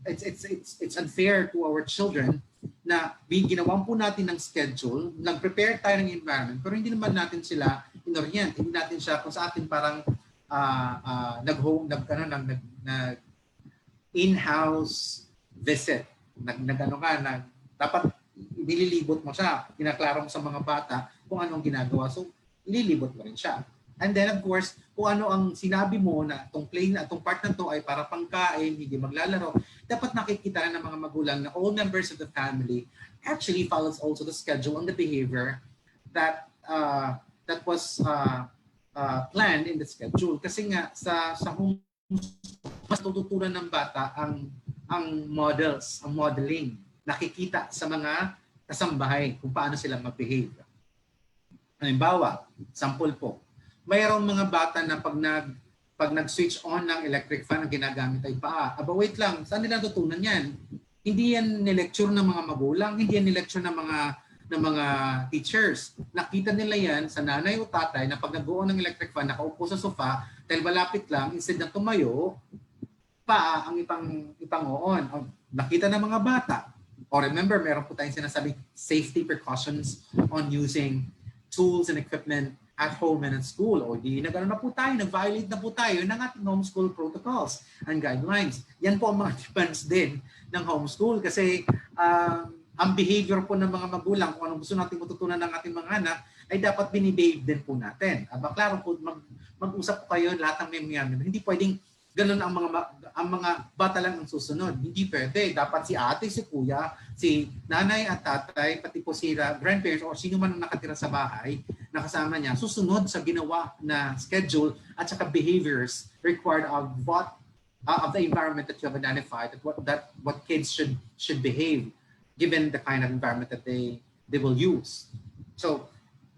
it's unfair to our children na ginawan po natin ng schedule, nag-prepare tayo ng environment, pero hindi naman natin sila inorient. Hindi natin siya kung sa atin parang in-house visit. Dapat nililibot mo siya, kinaklaro mo sa mga bata kung anong ginagawa. So, ililibot mo rin siya. And then, of course, kung ano ang sinabi mo na itong part na to ay para pangkain, hindi maglalaro, dapat nakikita na ng mga magulang na all members of the family actually follows also the schedule and the behavior that was planned in the schedule. Kasi nga, sa home, mas tututunan ng bata ang models, ang modeling, nakikita sa mga kasambahay kung paano sila mag-behave. Halimbawa, sample po, mayroong mga bata na pag nag-switch on ng electric fan ang ginagamit ay paa. Aba, wait lang, saan nila tutunan yan? Hindi yan nilecture ng mga magulang, hindi yan nilecture ng mga teachers. Nakita nila yan sa nanay o tatay na pag nag-on ng electric fan, nakaupo sa sofa, dahil malapit lang, instead na tumayo, paa ang ipang-on. Nakita ng mga bata. Or remember, meron po tayong sinasabing safety precautions on using tools and equipment at home and at school. O di nag-ano na po tayo, nag-violate na po tayo ng ating homeschool protocols and guidelines. Yan po ang mga demands din ng homeschool kasi ang behavior po ng mga magulang, kung anong gusto natin matutunan ng ating mga anak, ay dapat binibehave din po natin. Klaro po, mag-usap po kayo lahat ng member. Hindi pwedeng ganun ang mga bata lang ang susunod. Hindi pwede. Dapat si ate, si kuya, si nanay at tatay, pati po sila grandparents or sino man ang nakatira sa bahay na kasama niya, susunod sa ginawa na schedule at saka behaviors required of the environment that you have identified, what kids should behave given the kind of environment that they will use. So,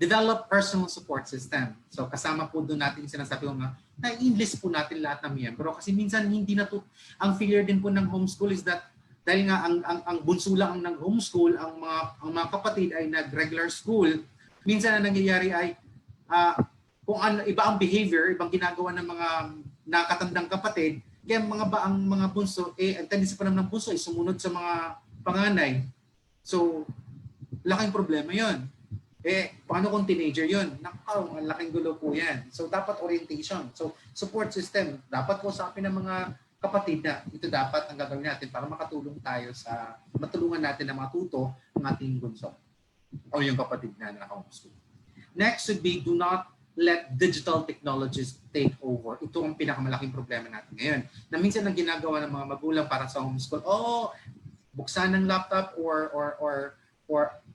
develop personal support system. So kasama po doon natin sinasabi ko nga, na-enlist po natin lahat ng miyembro kasi minsan hindi na to, ang failure din po ng homeschool is that dahil nga ang bunso lang ang nag-homeschool, ang mga kapatid ay nag-regular school, minsan ang nangyayari ay kung ano, iba ang behavior, ibang ginagawa ng mga nakatandang kapatid, kaya ang mga bunso, ang tendency pa naman ng bunso ay sumunod sa mga panganay. So, laking problema yon. Paano kung teenager yun? Nakaw, ang laking gulo po yan. So, dapat orientation. So, support system. Dapat po usapin ng mga kapatid na ito dapat ang gagawin natin para matulungan natin na matuto ang ating bunso o yung kapatid na naka-homeschool. Next would be, do not let digital technologies take over. Ito ang pinakamalaking problema natin ngayon. Na minsan ang ginagawa ng mga magulang para sa homeschool, buksan ng laptop or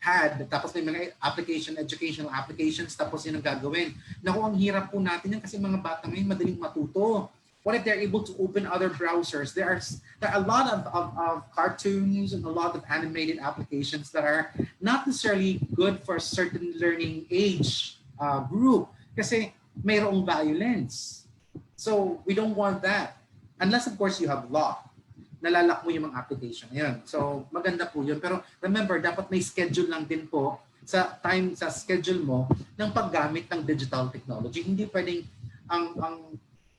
pad, tapos may mga educational applications, tapos yun ang gagawin. Naku, ang hirap po natin yan kasi mga bata ngayon madaling matuto. What if they're able to open other browsers? There are a lot of cartoons and a lot of animated applications that are not necessarily good for a certain learning age group kasi mayroong violence. So we don't want that. Unless of course you have law. Nalalak mo yung mga application. Ayan. So, maganda po yun. Pero remember, dapat may schedule lang din po sa schedule mo ng paggamit ng digital technology. Hindi pwedeng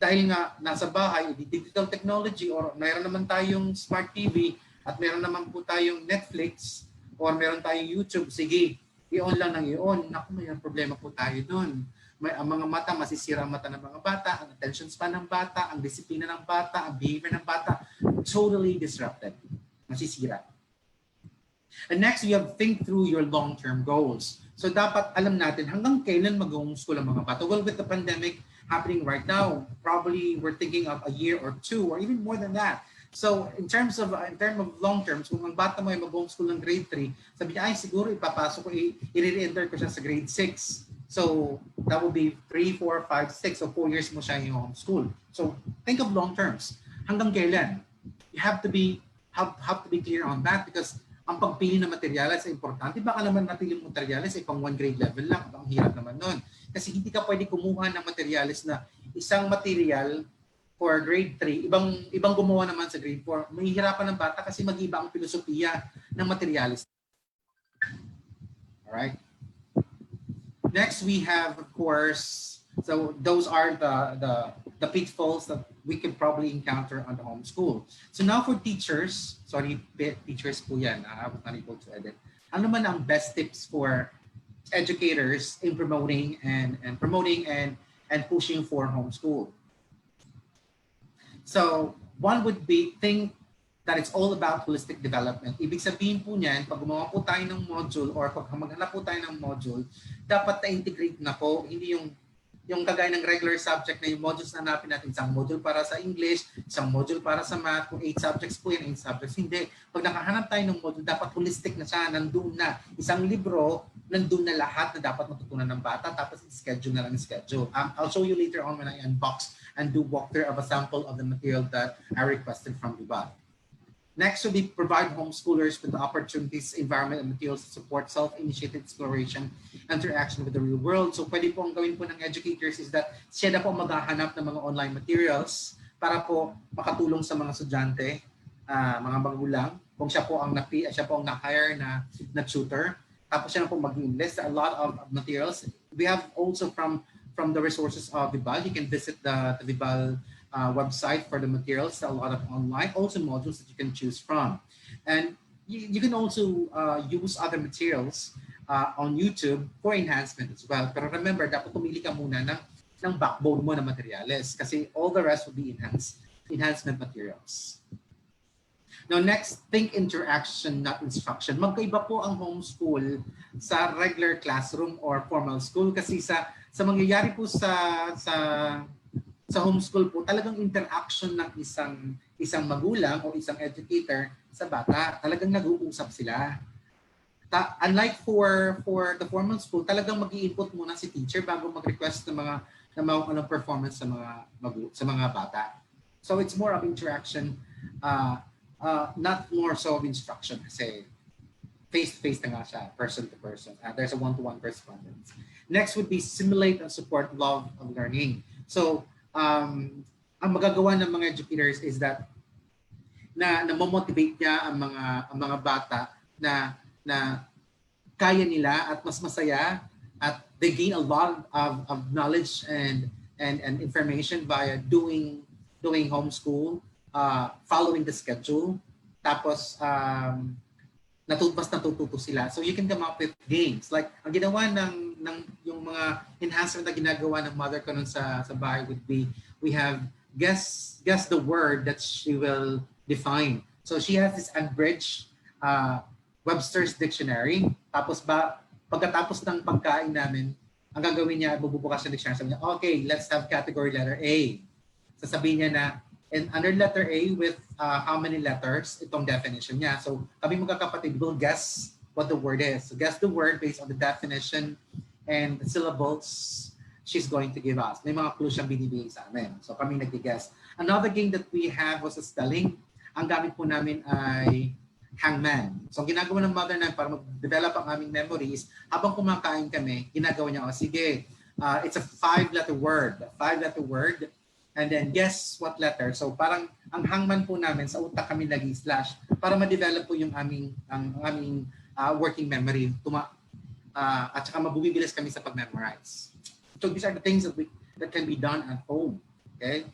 dahil nga nasa bahay, digital technology or mayroon naman tayong smart TV at mayroon naman po tayong Netflix or mayroon tayong YouTube, sige, i-on lang ng i-on. Naku, may problema po tayo doon. Ang mga mata, masisira ang mata ng mga bata, ang attention span ng bata, ang disiplina ng bata, ang behavior ng bata, totally disrupted. Masisira. And next, we have think through your long-term goals. So dapat alam natin hanggang kailan mag-homeschool ang mga bata. Well, with the pandemic happening right now, probably we're thinking of a year or two or even more than that. So in terms of long terms, kung ang bata mo ay mag-homeschool ng grade 3, sabi niya, ay siguro ipapasok ko, i-re-enter ko siya sa grade 6. So that will be 3, 4, 5, 6, so 4 years mo siya yung homeschool. So think of long terms. Hanggang kailan? You have to be clear on that because ang pagpili ng materyales ay importante. Baka naman natin yung materyales ay pang 1 grade level lang. Ang hirap naman nun. Kasi hindi ka pwede kumuha ng materyales na isang material for grade 3, ibang gumawa naman sa grade 4. Mahihirapan ng bata kasi mag-iba ang filosofiya ng materyales. Alright? Next, we have, of course, so those are the pitfalls that we can probably encounter on the homeschool. So now for teachers, sorry, teachers po yan, I was not able to edit. Ano naman ang best tips for educators in promoting and pushing for homeschool? So one would be think that it's all about holistic development. Ibig sabihin po niyan, pag gumawa po tayo ng module or pag maghanap po tayo ng module, dapat na-integrate na po, hindi yung kagaya ng regular subject na yung modules na hanapin natin, isang module para sa English, isang module para sa math, kung 8 subjects po yan, 8 subjects. Hindi. Pag nakahanap tayo ng module, dapat holistic na siya, nandun na. Isang libro, nandun na lahat na dapat matutunan ng bata, tapos schedule na lang schedule. I'll show you later on when I unbox and do walkthrough of a sample of the material that I requested from Vibal. Next will be provide homeschoolers with the opportunities, environment, and materials to support self-initiated exploration, interaction with the real world. So pwede po ang gawin po ng educators is that siya na po maghahanap ng mga online materials para po makatulong sa mga estudyante, mga magulang. Kung siya po ang na-hire na tutor, tapos siya na po mag-enlist. A lot of materials. We have also from the resources of Vibal. You can visit the Vibal website for the materials, a lot of online, also modules that you can choose from. And you can also use other materials on YouTube for enhancement as well. Pero remember, dapat pumili ka muna ng backbone mo na materials kasi all the rest will be enhancement materials. Now next, think interaction, not instruction. Magkaiba po ang homeschool sa regular classroom or formal school kasi sa mangyayari po sa homeschool po, talagang interaction ng isang magulang o isang educator sa bata. Talagang nag-uusap sila. Unlike for the formal school, talagang mag-i-input muna si teacher bago mag-request ng mga performance sa mga bata. So it's more of interaction, not more so of instruction kasi face-to-face na nga siya, person-to-person. There's a one-to-one correspondence. Next would be simulate and support love of learning. So ang magagawa ng mga educators is that na motivate niya ang mga bata na kaya nila at mas masaya at they gain a lot of knowledge and information via doing homeschool, following the schedule, tapos natututo sila. So you can come up with games like ang ginawa ng yung mga enhancement na ginagawa ng mother ko nun sa bahay would be we have guess the word that she will define. So she has this unbridged Webster's dictionary. Tapos pagkatapos ng pagkain namin, ang gagawin niya, bubukas ng dictionary. Sabi niya, okay, let's have category letter A. Sasabihin niya na, and under letter A with how many letters, itong definition niya. So kami magkakapatid will guess what the word is. So guess the word based on the definition and the syllables she's going to give us. May mga clues siyang binibigay sa amin. So kami nag-guess. Another game that we have was a spelling. Ang gamit po namin ay hangman. So ang ginagawa ng mother namin para mag-develop ang aming memories, habang kumakain kami, ginagawa niya, sige, it's a 5-letter word. And then guess what letter. So parang ang hangman po namin, sa utak kami slash para ma-develop po yung aming working memory. At saka mabubibilis kami sa pag-memorize. So these are the things that can be done at home. Okay?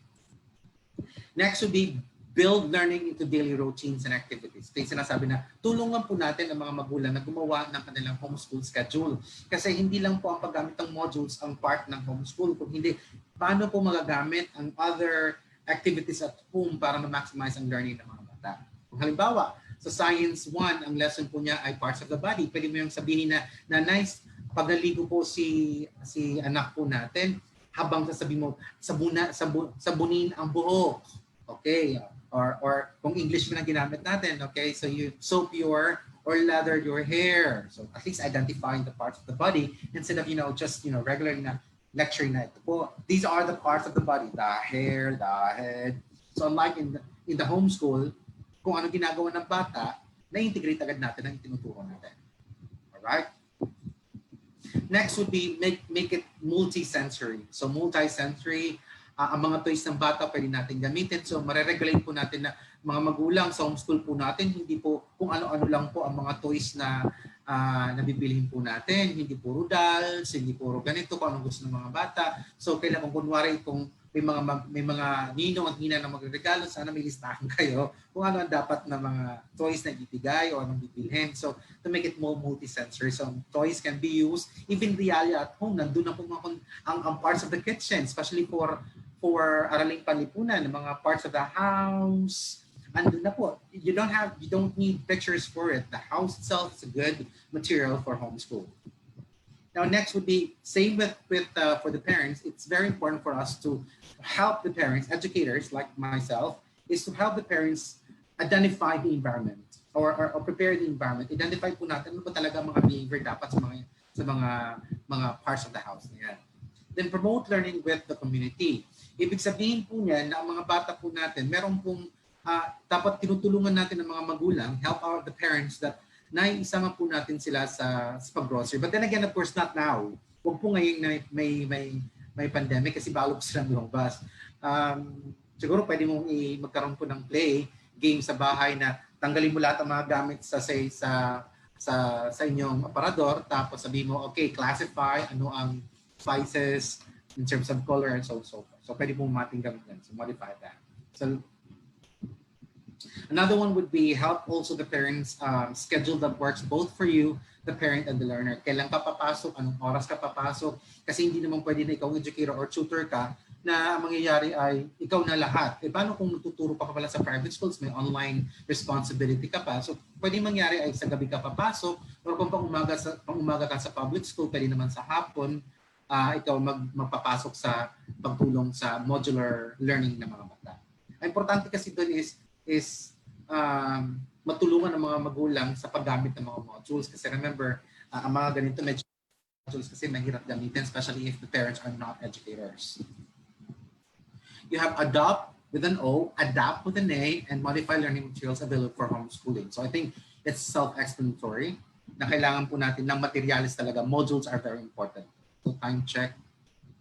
Next would be build learning into daily routines and activities. Ito yung sinasabi na tulungan po natin ang mga magulang na gumawa ng kanilang homeschool schedule. Kasi hindi lang po ang paggamit ng modules ang part ng homeschool. Kung hindi, paano po magagamit ang other activities at home para ma-maximize ang learning ng mga bata. Kung halimbawa, sa Science 1, ang lesson po niya ay parts of the body. Pwede mo yung sabihin na nice, pag naligo po si anak po natin, habang sasabihin mo, sabunin ang buhok. Okay, or kung English mo na ginamit natin, okay, so you soap or lather your hair. So at least identifying the parts of the body instead of, just, regularly na lecturing na ito po. These are the parts of the body, the hair, the head. So unlike in the homeschool, kung ano ginagawa ng bata, na-integrate agad natin ang tinuturo natin. Alright? Next would be make it multi-sensory. So multi-sensory, ang mga toys ng bata pwede natin gamitin. So mareregulate po natin na mga magulang sa homeschool po natin, hindi po kung ano-ano lang po ang mga toys na nabibilhin po natin. Hindi puro dolls, hindi puro ganito kung anong gusto ng mga bata. So kailangan kunwari kung may mga ninong at nina na magregalo, sana may listahan kayo kung ano ang dapat na mga toys na ibigay o anong bibilhin. So to make it more multi-sensory, so toys can be used even reality at home. Nandun na po ang parts of the kitchen, especially for araling panlipunan, mga parts of the house. Andun na po. You don't need pictures for it. The house itself is a good material for homeschool. Now, next would be same with for the parents. It's very important for us to help the parents, educators like myself, is to help the parents identify the environment or prepare the environment. Identify po natin ano ba talaga mga behavior dapat sa mga parts of the house na yan. Then promote learning with the community. Ibig sabihin po niyan na ang mga bata po natin, meron pong dapat tinutulungan natin ng mga magulang, help out the parents that naiisama po natin sila sa pag-grocery. But then again, of course, not now. Huwag po ngayon na may pandemic kasi balo po silang lumabas. Siguro pwede mong magkaroon po ng game sa bahay na tanggalin mo lahat ng mga gamit sa inyong aparador, tapos sabihin mo, okay, classify ano ang spices in terms of color and so forth. So pwede pong mating gamit yan. So modify that. Another one would be help also the parents schedule that works both for you, the parent and the learner. Kailan ka papasok, anong oras ka papasok, kasi hindi naman pwede na ikaw educator or tutor ka na ang mangyayari ay ikaw na lahat. E paano kung tuturo pa pala sa private schools, may online responsibility ka pa. So pwede mangyari ay sa gabi ka papasok or kung pang-umaga ka sa public school, pwede naman sa hapon, ikaw magpapasok sa pagtulong sa modular learning ng mga bata. Ang importante kasi doon is matulungan ng mga magulang sa paggamit ng mga modules. Kasi remember, ang mga ganito modules kasi mahirap gamitin, especially if the parents are not educators. You have adopt with an O, adapt with an A, and modify learning materials available for homeschooling. So I think it's self-explanatory na kailangan po natin ng materials talaga. Modules are very important. So time check,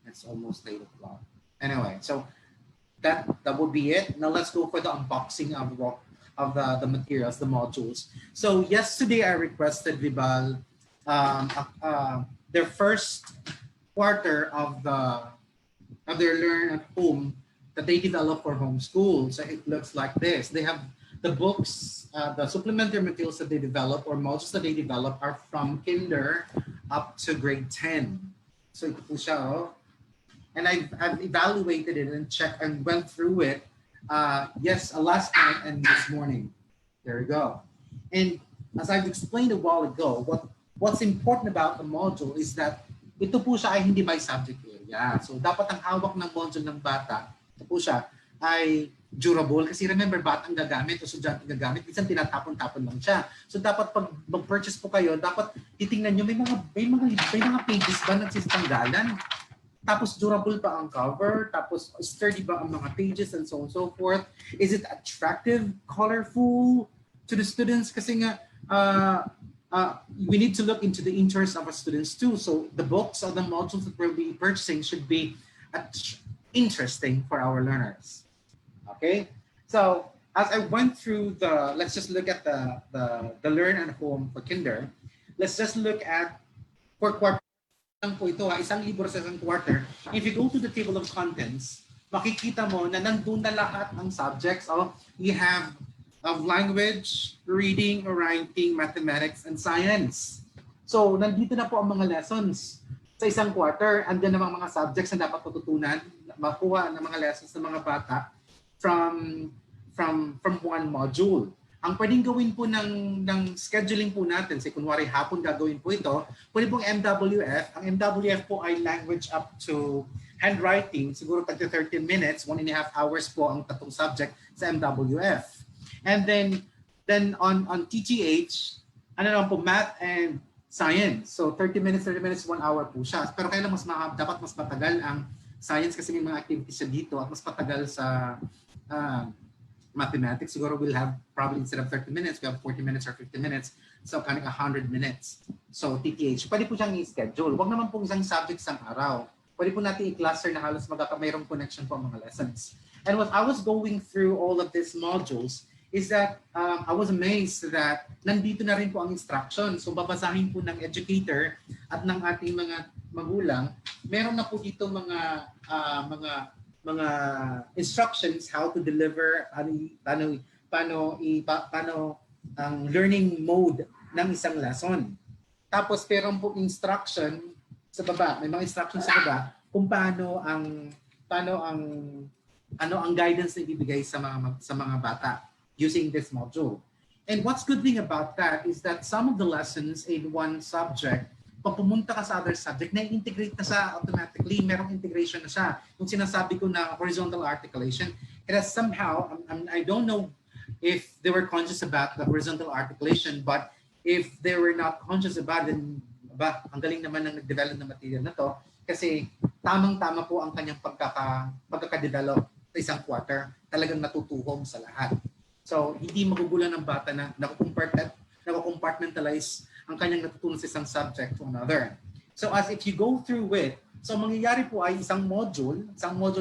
it's almost 8 o'clock. Anyway, so that would be it. Now let's go for the unboxing of the materials, the modules. So yesterday I requested Vibal their first quarter of their learn at home that they develop for homeschool. So it looks like this. They have the books, the supplementary materials that they develop or modules that they develop are from kinder up to grade 10. So ito po siya, oh. And I've evaluated it and checked and went through it. Yes, last night and this morning. There we go. And as I've explained a while ago, what's important about the module is that ito po siya ay hindi by subject area. So dapat ang hawak ng module ng bata, ito po siya, ay durable. Kasi remember, batang gagamit o estudyante gagamit, minsan tinatapon-tapon lang siya. So dapat pag mag-purchase po kayo, dapat titingnan nyo, may mga pages ba nagsisitanggalan? Tapos durable pa ang cover, tapos sturdy ba ang mga pages and so on and so forth. Is it attractive, colorful to the students? Kasi nga, we need to look into the interests of our students too. So the books or the modules that we'll be purchasing should be interesting for our learners. Okay, so as I went through let's just look at the learn at home for kinder. Let's just look at for quarter lang po ito, isang libro sa isang quarter. If you go to the table of contents, makikita mo na nandun na lahat ng subjects. You have language, reading, writing, mathematics, and science. So nandito na po ang mga lessons sa isang quarter. Andyan namang mga subjects na dapat tututunan, makuha ng mga lessons ng mga bata from one module. Ang pwedeng gawin po ng scheduling po natin, say kunwari hapon gagawin po ito, pwede pong MWF. Ang MWF po ay language up to handwriting, siguro tagto 13 minutes, 1.5 hours po ang tatlong subject sa MWF. And then on TTH, ano lang po, math and science. So 30 minutes, 1 hour po siya. Pero kailan dapat mas matagal ang science kasi may mga activities siya dito at mas matagal sa mathematics. Siguro we'll have probably instead of 30 minutes, we have 40 minutes or 50 minutes. So kind of 100 minutes. So TTH, pwede po siyang i-schedule. Huwag naman po isang subject isang araw. Pwede po natin i-cluster na halos mayroong connection po ang mga lessons. And what I was going through all of these modules is that I was amazed that nandito na rin po ang instruction. So babasahin po ng educator at ng ating mga magulang. Meron na po dito mga instructions how to deliver, paano ang learning mode ng isang lesson. Tapos meron po instruction sa baba, may mga instructions sa baba kung paano ang guidance na ibibigay sa mga bata using this module. And what's good thing about that is that some of the lessons in one subject, pag pumunta ka sa other subject, na-integrate na siya automatically, merong integration na siya. Yung sinasabi ko na horizontal articulation, it has somehow, I don't know if they were conscious about the horizontal articulation, but if they were not conscious about it, ang galing naman ng nag-develop na material na to, kasi tamang-tama po ang kanyang pagkaka-develop sa isang quarter, talagang natutuhog sa lahat. So, hindi magugulan ng bata na nakukompartmentalize ang kanyang natutunan sa isang subject to another. So as if you go through it, so mangyayari po ay isang module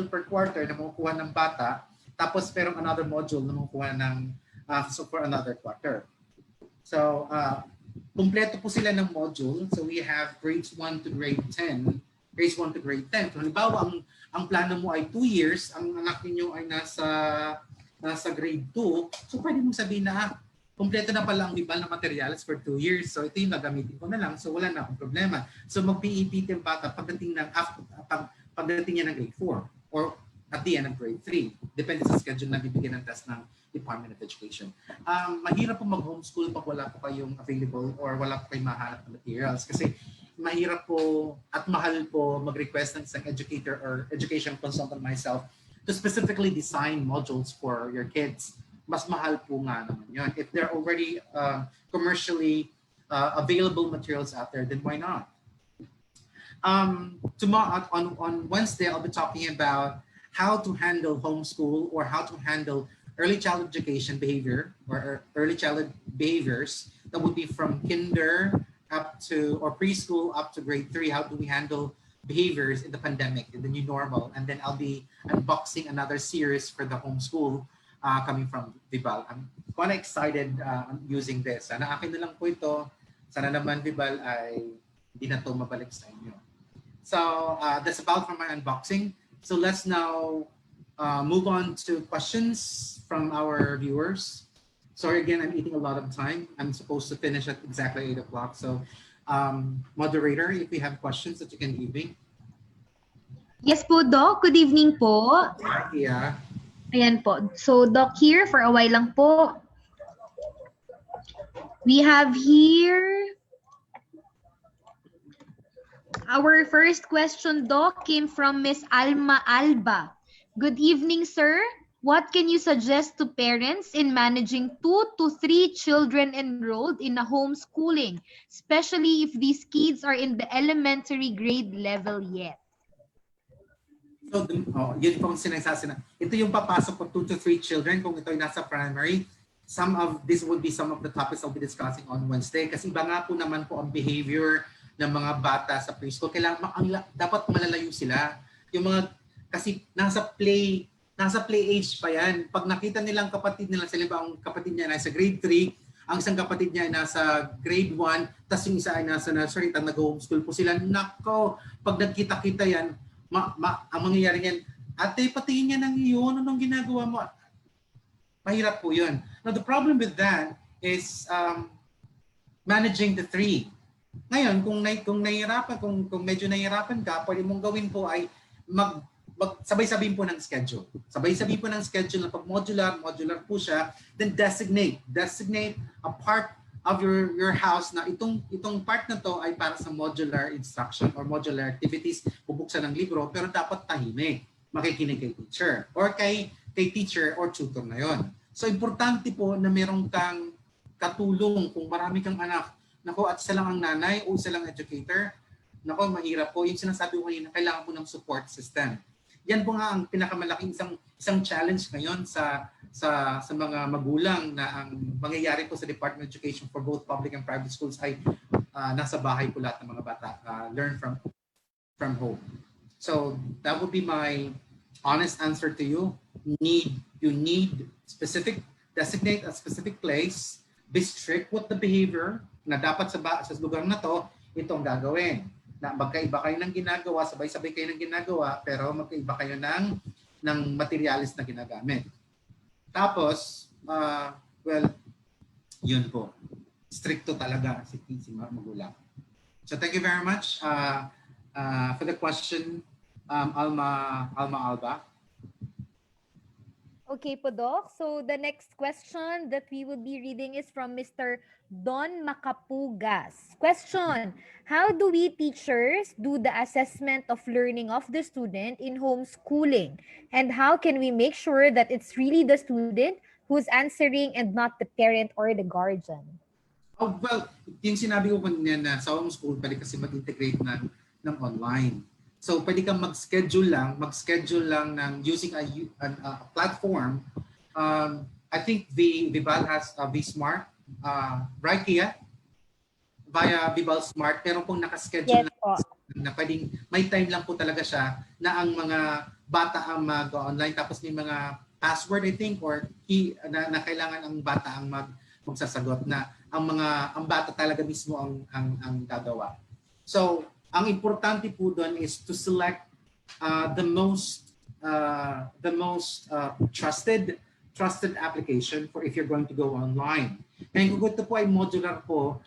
per quarter na makukuha ng bata, tapos merong another module na makukuha for another quarter. So kumpleto po sila ng module. So we have grades 1 to grade 10. Grades 1 to grade 10. So halimbawa, ang plano mo ay 2 years, ang anak niyo ay nasa nasa grade 2, so pwede mong sabihin na, kompleto na pala ang Vibal na materials for 2 years. So ito yung gagamitin ko na lang. So wala na akong problema. So mag-PEPT yung bata pagdating pagdating niya ng grade 4 or at the end of grade 3. Depende sa schedule na bibigyan ng test ng Department of Education. Mahirap po mag-homeschool pag wala po kayong available or wala po kayong mahanap na materials kasi mahirap po at mahal po mag-request ng isang educator or education consultant myself to specifically design modules for your kids. Mas mahal po nga naman yun. If there are already commercially available materials out there, then why not? Tomorrow on Wednesday, I'll be talking about how to handle homeschool or how to handle early childhood education behavior or early childhood behaviors that would be from kinder up to or preschool up to grade 3. How do we handle behaviors in the pandemic, in the new normal? And then I'll be unboxing another series for the homeschool coming from Vibal. I'm quite excited using this. Sana akin na lang po ito. Sana naman Vibal ay hindi na ito mabalik sa inyo. So that's about from my unboxing. So let's now move on to questions from our viewers. Sorry again, I'm eating a lot of time. I'm supposed to finish at exactly 8 o'clock. So moderator, if we have questions that you can give me. Yes po, Doc. Good evening po. Yeah. Ayan po. So, Doc here for a while lang po. We have here our first question, Doc, came from Miss Alma Alba. Good evening, sir. What can you suggest to parents in managing 2 to 3 children enrolled in a homeschooling, especially if these kids are in the elementary grade level yet? So, yun pong sinasabi na. Ito yung papasok ko 2 to 3 children kung ito ay nasa primary. This would be some of the topics I'll be discussing on Wednesday. Kasi iba nga po naman po ang behavior ng mga bata sa preschool. Dapat malalayo sila. Yung mga, kasi nasa play age pa yan. Pag nakita nilang kapatid nila, sila ba ang kapatid niya nasa grade 3, ang isang kapatid niya ay nasa grade 1, tapos yung isa ay nasa nursery, nag-homeschool po sila. Nako, pag nagkita-kita yan, ang mangyayari niyan, ate, patingin niya ng iyon, anong ginagawa mo? Mahirap po yun. Now, the problem with that is managing the 3. Ngayon, kung medyo nahihirapan ka, pwede mong gawin po ay sabay-sabihin po ng schedule. Sabay-sabihin po ng schedule na pag modular po siya, then designate a part of your house na itong part na to ay para sa modular instruction or modular activities, bubuksan ng libro, pero dapat tahimik, makikinig kay teacher or kay teacher or tutor na yon. So importante po na meron kang katulong kung marami kang anak. Nako, at isa lang ang nanay o isa lang educator, nako, mahirap po. Yung sinasabi ko kanina, kailangan po ng support system. Yan po nga ang pinakamalaking isang challenge ngayon sa mga magulang na ang mangyayari po sa Department of Education for both public and private schools ay nasa bahay po lahat ng mga bata, learn from home. So that would be my honest answer to you. You need designate a specific place, be strict with the behavior na dapat sa lugar na to, ito ang gagawin. Na magkaiba kayo ng ginagawa, sabay-sabay kayo ng ginagawa, pero magkaiba kayo ng materialis na ginagamit. Tapos, yun po. Stricto talaga si magulang. So thank you very much for the question, Alma Alba. Okay po, Doc. So the next question that we will be reading is from Mr. Don Macapugas. Question: how do we teachers do the assessment of learning of the student in homeschooling? And how can we make sure that it's really the student who's answering and not the parent or the guardian? Oh, well, yung sinabi ko kanina na sa homeschool, pwede kasi mag-integrate ng online. So pwede kang mag-schedule lang ng using a platform. I think Vibal has Vsmart, right Kia? Via Vibal Smart, pero pong naka-schedule na pwedeng may time lang po talaga siya na ang mga bata ang mag-online, tapos may mga password I think or key na kailangan ang bata ang magsasagot, na ang bata talaga mismo ang gagawa. So ang importante po doon is to select the most trusted trusted application for if you're going to go online. And kung ito po ay modular po,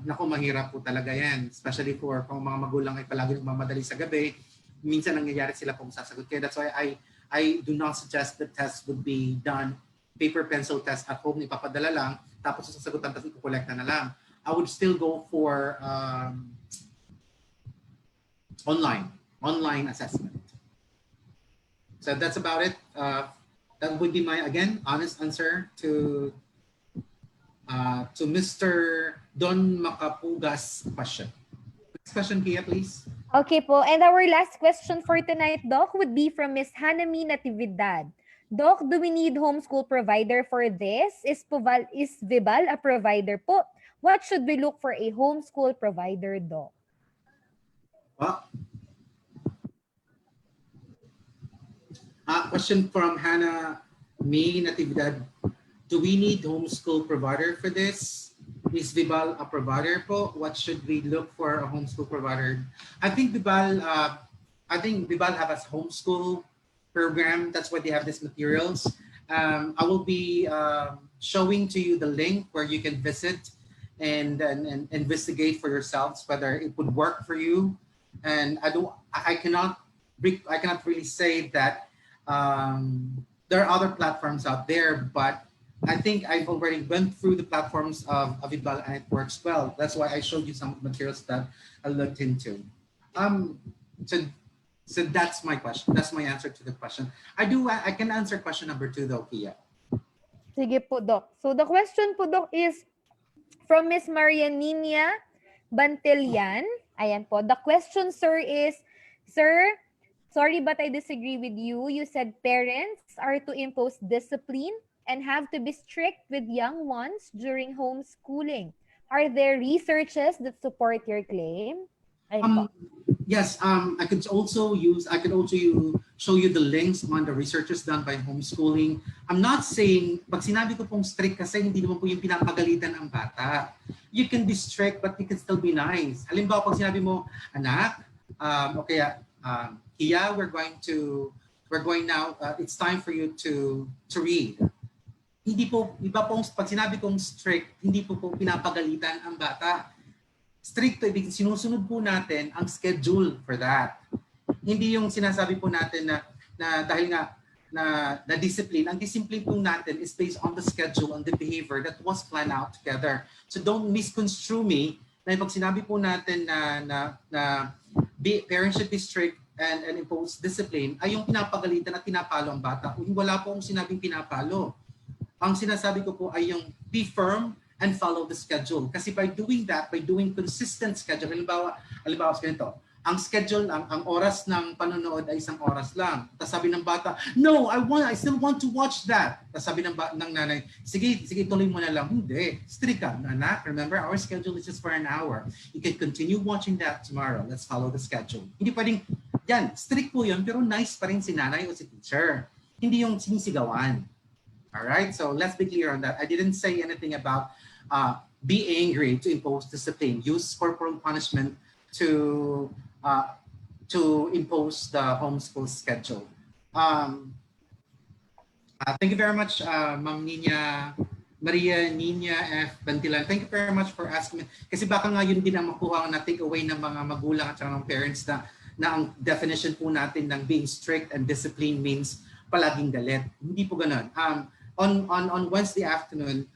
naku, mahirap po talaga yan. Especially for kung mga magulang ay palagi nagmamadali sa gabi, minsan nangyayari sila pong sasagot. Kaya that's why I do not suggest the test would be done, paper pencil test at home, ipapadala lang, tapos sasagutan, tapos ikukolekta na lang. I would still go for online assessment. So that's about it. That would be my, again, honest answer to Mr. Don Macapugas' question. Next question, Kia, please. Okay po. And our last question for tonight, Doc, would be from Miss Hanami Natividad. Doc, do we need homeschool provider for this? Is Vibal a provider po? What should we look for a homeschool provider, Doc? Well, question from Hannah Me Natividad. Do we need homeschool provider for this? Is Vibal a provider po? What should we look for a homeschool provider? I think Vibal have a homeschool program. That's why they have these materials. I will be showing to you the link where you can visit and investigate for yourselves whether it would work for you. And I cannot really say that there are other platforms out there, but I think I've already went through the platforms of Vibal and it works well. That's why I showed you some materials that I looked into. So that's my question. That's my answer to the question. I can answer question number 2 though, Kia. Sige po, Doc. So the question po, Doc, is from Miss Marianina Bantilian. Ayan po. The question, sir, is, sir, sorry but I disagree with you. You said parents are to impose discipline and have to be strict with young ones during homeschooling. Are there researches that support your claim? Yes, I could also show you the links on the researches done by homeschooling. I'm not saying, pag sinabi ko pong strict kasi hindi naman po yung pinapagalitan ang bata. You can be strict but you can still be nice. Halimbawa, pag sinabi mo, anak, Kia, we're going now, it's time for you to read. Hindi po, iba pong, pag sinabi kong strict, hindi po pinapagalitan ang bata. Strict, ibig sinusunod po natin ang schedule for that. Hindi yung sinasabi po natin na dahil nga na discipline. Ang discipline po natin is based on the schedule, on the behavior that was planned out together. So don't misconstrue me na pag sinabi po natin na parents should be strict and impose discipline ay yung pinapagalitan at pinapalo ang bata. Wala po akong sinabing pinapalo. Ang sinasabi ko po ay yung be firm and follow the schedule. Kasi by doing that, by doing consistent schedule, halimbawa ganito, ang schedule, ang oras ng panonood ay 1 oras lang. Tapos sabi ng bata, no, I still want to watch that. Tapos sabi ng nanay, sige, tuloy mo na lang. Hindi, strict ka, anak. Remember, our schedule is just for 1 hour. You can continue watching that tomorrow. Let's follow the schedule. Hindi pwedeng, yan, strict po yun, pero nice pa rin si nanay o si teacher. Hindi yung sinisigawan. Alright, so let's be clear on that. I didn't say anything about be angry to impose discipline. Use corporal punishment to impose the homeschool schedule. Thank you very much, Ma'am Maria Nina F. Bantilan. Thank you very much for asking me. Kasi baka nga yun din ang makuha na take away ng mga magulang at ng parents na ang definition po natin ng being strict and discipline means palaging galit. Hindi po ganun. On Wednesday afternoon,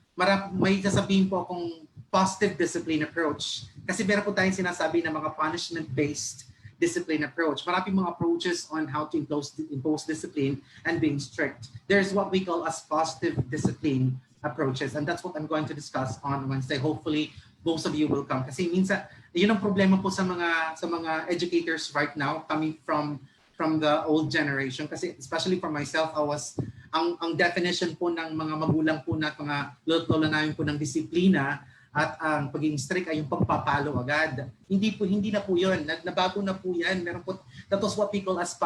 may sasabihin po akong positive discipline approach. Kasi meron po tayong sinasabi na mga punishment-based discipline approach. Maraming mga approaches on how to impose discipline and being strict. There's what we call as positive discipline approaches, and that's what I'm going to discuss on Wednesday. Hopefully, most of you will come. Kasi minsan, yun ang problema po sa mga educators right now coming from the old generation. Kasi especially for myself, ang definition po ng mga magulang po na mga lolo namin po ng disiplina at ang pagiging strict ay yung pagpapalo agad. Hindi na po yun. Nabago na po yan. Meron po, that was what we call as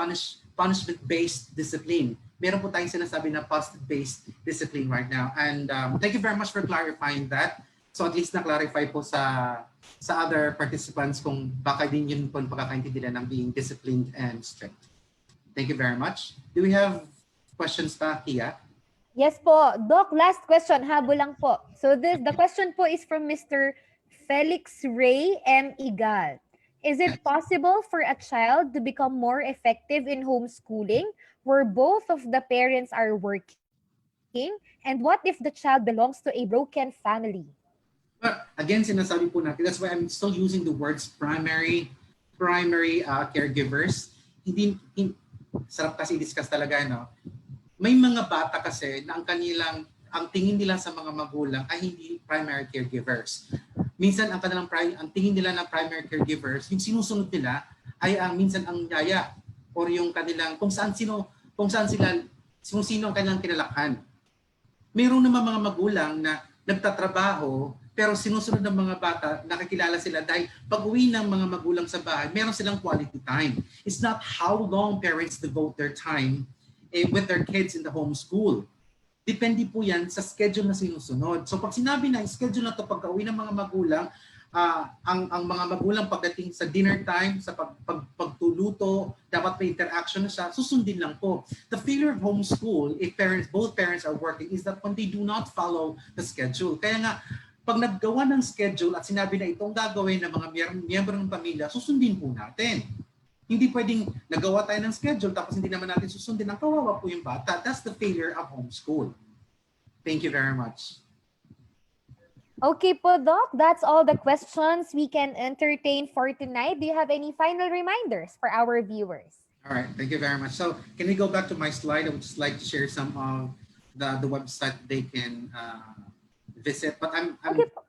punishment-based discipline. Meron po tayong sinasabi na positive-based discipline right now. And thank you very much for clarifying that. So at least na-clarify po sa other participants kung baka din yun po ang pagkakaintindi ng being disciplined and strict. Thank you very much. Do we have questions pa, Kia? Yes po. Doc, last question. Habol lang po. So the question po is from Mr. Felix Ray M. Igal. Is it possible for a child to become more effective in homeschooling where both of the parents are working? And what if the child belongs to a broken family? But again, sinasabi po natin, that's why I'm still using the words primary caregivers. Sarap kasi i-discuss talaga, no? May mga bata kasi na ang tingin nila sa mga magulang ay hindi primary caregivers. Minsan ang tingin nila na primary caregivers, yung sinusunod nila ay minsan ang yaya or yung kanilang kung sino ang kanilang kinalakhan. Mayroon naman mga magulang na nagtatrabaho pero sinusunod ng mga bata, nakikilala sila dahil pag-uwi ng mga magulang sa bahay, meron silang quality time. It's not how long parents devote their time with their kids in the homeschool. Depende po yan sa schedule na sinusunod. So pag sinabi na schedule na to pagka-uwi ng mga magulang, ang mga magulang pagdating sa dinner time, sa pagtuluto, dapat may interaction na siya, susundin lang po. The failure of homeschool, if both parents are working, is that when they do not follow the schedule. Kaya nga, pag naggawa ng schedule at sinabi na itong gagawin ng mga miyembro ng pamilya, susundin po natin. Hindi pwedeng nagawa tayo ng schedule tapos hindi naman natin susundin. Ang kawawa po yung bata. That's the failure of homeschool. Thank you very much. Okay po, Doc. That's all the questions we can entertain for tonight. Do you have any final reminders for our viewers? All right. Thank you very much. So can we go back to my slide? I would just like to share some of the website they can visit. But I'm Okay po.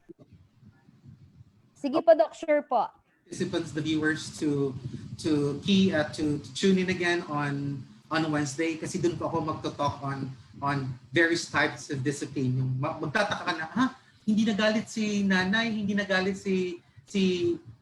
Sige po, Doc. Sure po. Participants, the viewers to tune in again on Wednesday kasi doon po ako magto-talk on various types of discipline. Yung magtataka ka na, hindi nagalit si nanay, hindi nagalit si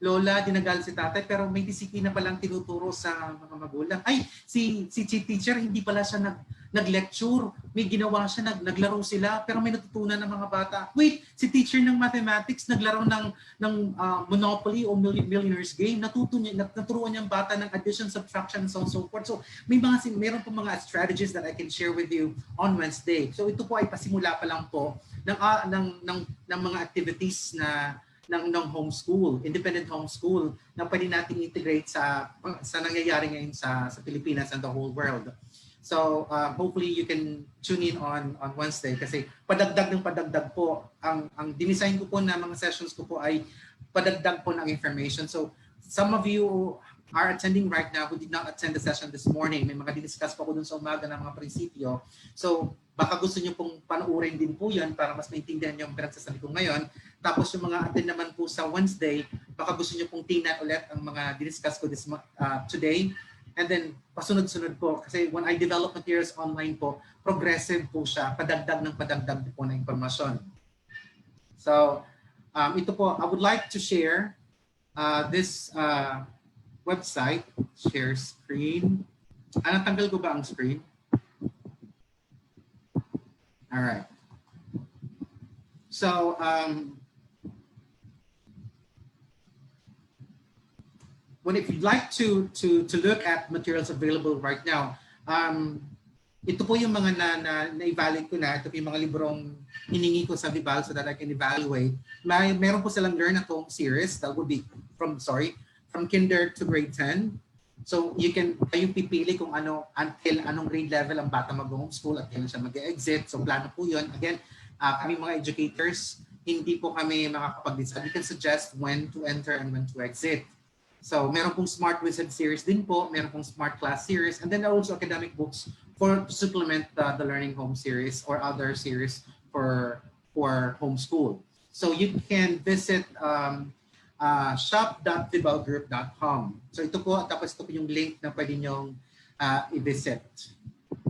lola, hindi nagalit si tatay, pero may disiplina palang tinuturo sa mga magulang. Ay, si teacher, hindi pala siya nag-lecture, may ginawa siya, naglaro sila, pero may natutunan ng mga bata. Wait, si teacher ng mathematics, naglaro ng Monopoly o Millionaire's Game, naturuan niyang bata ng addition, subtraction, and so on so forth. So meron po mga strategies that I can share with you on Wednesday. So ito po ay pasimula pa lang po ng mga activities ng homeschool, independent homeschool na pwede nating integrate sa nangyayari ngayon sa Pilipinas and the whole world. So hopefully you can tune in on Wednesday kasi padagdag po ang dinesign ko po na mga sessions ko po ay padagdag po ng information. So some of you are attending right now who did not attend the session this morning. May mga diniscuss pa ko dun sa umaga ng mga prinsipyo. So baka gusto niyo pong panoorin din po yan para mas maintindihan niyo ang pinagsasabi ko ngayon. Tapos yung mga attend naman po sa Wednesday, baka gusto niyo pong tingnan ulit ang mga diniscuss ko today. And then pasunod-sunod po kasi when I develop materials online po, progressive po siya, padagdag po na impormasyon. So ito po, I would like to share this website. Share screen. Natanggal ko ba ang screen? All right. So if you'd like to look at materials available right now, ito po yung mga na-evaluate ko na. Ito po yung mga librong hiningi ko sa Vibal so that I can evaluate. Meron po silang Learn at Home series that would be from kinder to grade 10. So kayong pipili kung anong grade level ang bata mag-homeschool at kailan siya mag-exit. So plano po yun. Again, kami mga educators, hindi po kami makakapag-decide. We can suggest when to enter and when to exit. So meron pong Smart Wizard series din po, meron pong Smart Class series, and then also academic books to supplement the Learning Home series or other series for homeschool. So you can visit shop.vibalgroup.com. So ito po, tapos ito po yung link na pwede nyong i-visit.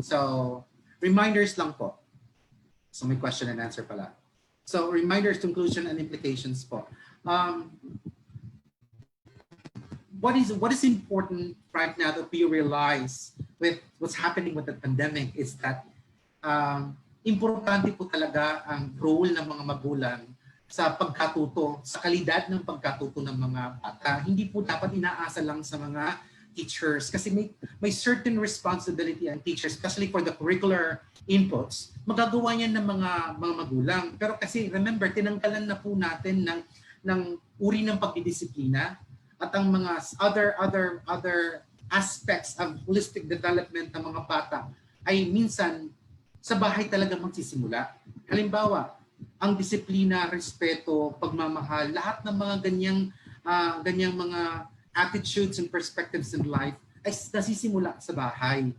So reminders lang po. So may question and answer pala. So reminders, conclusion, and implications po. What is important right now that we realize with what's happening with the pandemic is that importante po talaga ang role ng mga magulang sa pagkatuto, sa kalidad ng pagkatuto ng mga bata. Hindi po dapat inaasa lang sa mga teachers kasi may certain responsibility ang teachers, especially for the curricular inputs, magagawa yan ng mga magulang. Pero kasi remember, tinanggalan na po natin ng uri ng pagdidisiplina at ang mga other aspects of holistic development ng mga bata ay minsan sa bahay talaga magsisimula. Halimbawa, ang disiplina, respeto, pagmamahal, lahat ng mga ganyang mga attitudes and perspectives in life ay nasisimula sa bahay.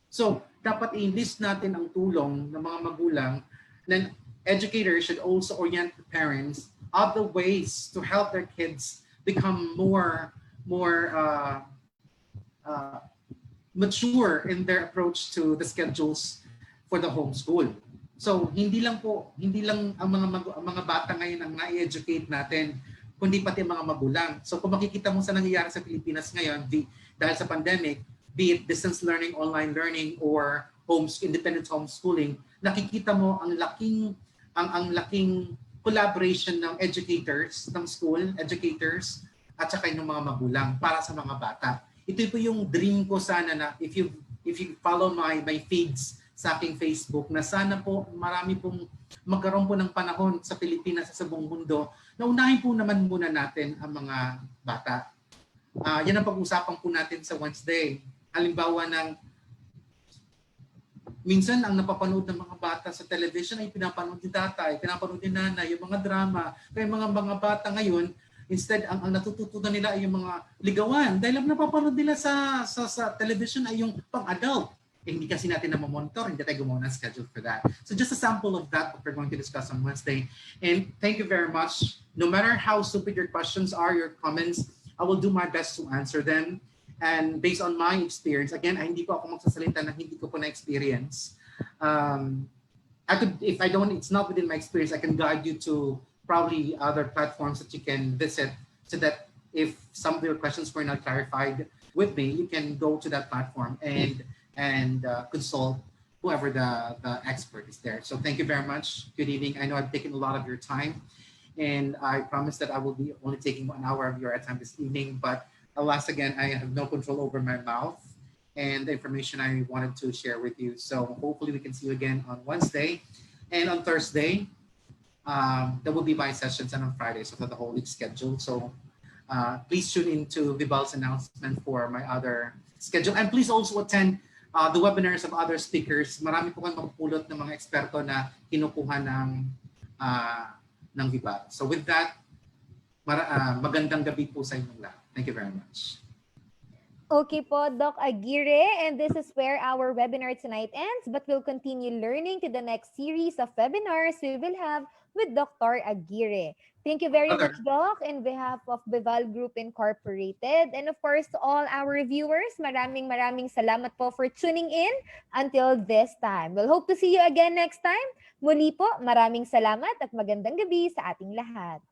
So, dapat i-enlist natin ang tulong ng mga magulang. Then, educators should also orient the parents of the ways to help their kids become more mature in their approach to the schedules for the homeschool. So, hindi lang ang mga bata ngayon ang na-educate natin, kundi pati mga magulang. So, kung makikita mo sa nangyayari sa Pilipinas ngayon, dahil sa pandemic, be it distance learning, online learning, or independent homeschooling, nakikita mo ang laking collaboration ng educators, ng school educators, at saka ng mga magulang para sa mga bata. Ito po yung dream ko sana na if you follow my feeds sa aking Facebook, na sana po marami pong magkaroon po ng panahon sa Pilipinas sa buong mundo na unahin po naman muna natin ang mga bata. Yan ang pag-usapan po natin sa Wednesday. Halimbawa minsan ang napapanood ng mga bata sa television ay pinapanood ni tatay, pinapanood ni nanay, yung mga drama. Kaya mga bata ngayon, instead ang natututunan nila ay yung mga ligawan. Dahil ang napapanood nila sa television ay yung pang-adult. Hindi kasi natin na monitor, hindi tayo gumawa ng schedule for that. So just a sample of that what we're going to discuss on Wednesday. And thank you very much. No matter how stupid your questions are, your comments, I will do my best to answer them. And based on my experience, again, hindi ko ako magsasalita na hindi ko po na-experience. If it's not within my experience, I can guide you to probably other platforms that you can visit so that if some of your questions were not clarified with me, you can go to that platform and consult whoever the expert is there. So thank you very much. Good evening. I know I've taken a lot of your time, and I promise that I will be only taking 1 hour of your time this evening, but alas, again, I have no control over my mouth and the information I wanted to share with you. So hopefully we can see you again on Wednesday. And on Thursday, there will be my sessions, and on Friday, so for the whole week schedule. So please tune into Vibal's announcement for my other schedule. And please also attend the webinars of other speakers. Marami po kayong mapupulot ng mga eksperto na kinukuha ng Vibal. So with that, magandang gabi po sa inyong lahat. Thank you very much. Okay po, Doc Aguirre, and this is where our webinar tonight ends, but we'll continue learning to the next series of webinars we will have with Dr. Aguirre. Thank you very much, Doc, in behalf of Vibal Group Incorporated. And of course, to all our viewers, maraming salamat po for tuning in until this time. We'll hope to see you again next time. Muli po, maraming salamat at magandang gabi sa ating lahat.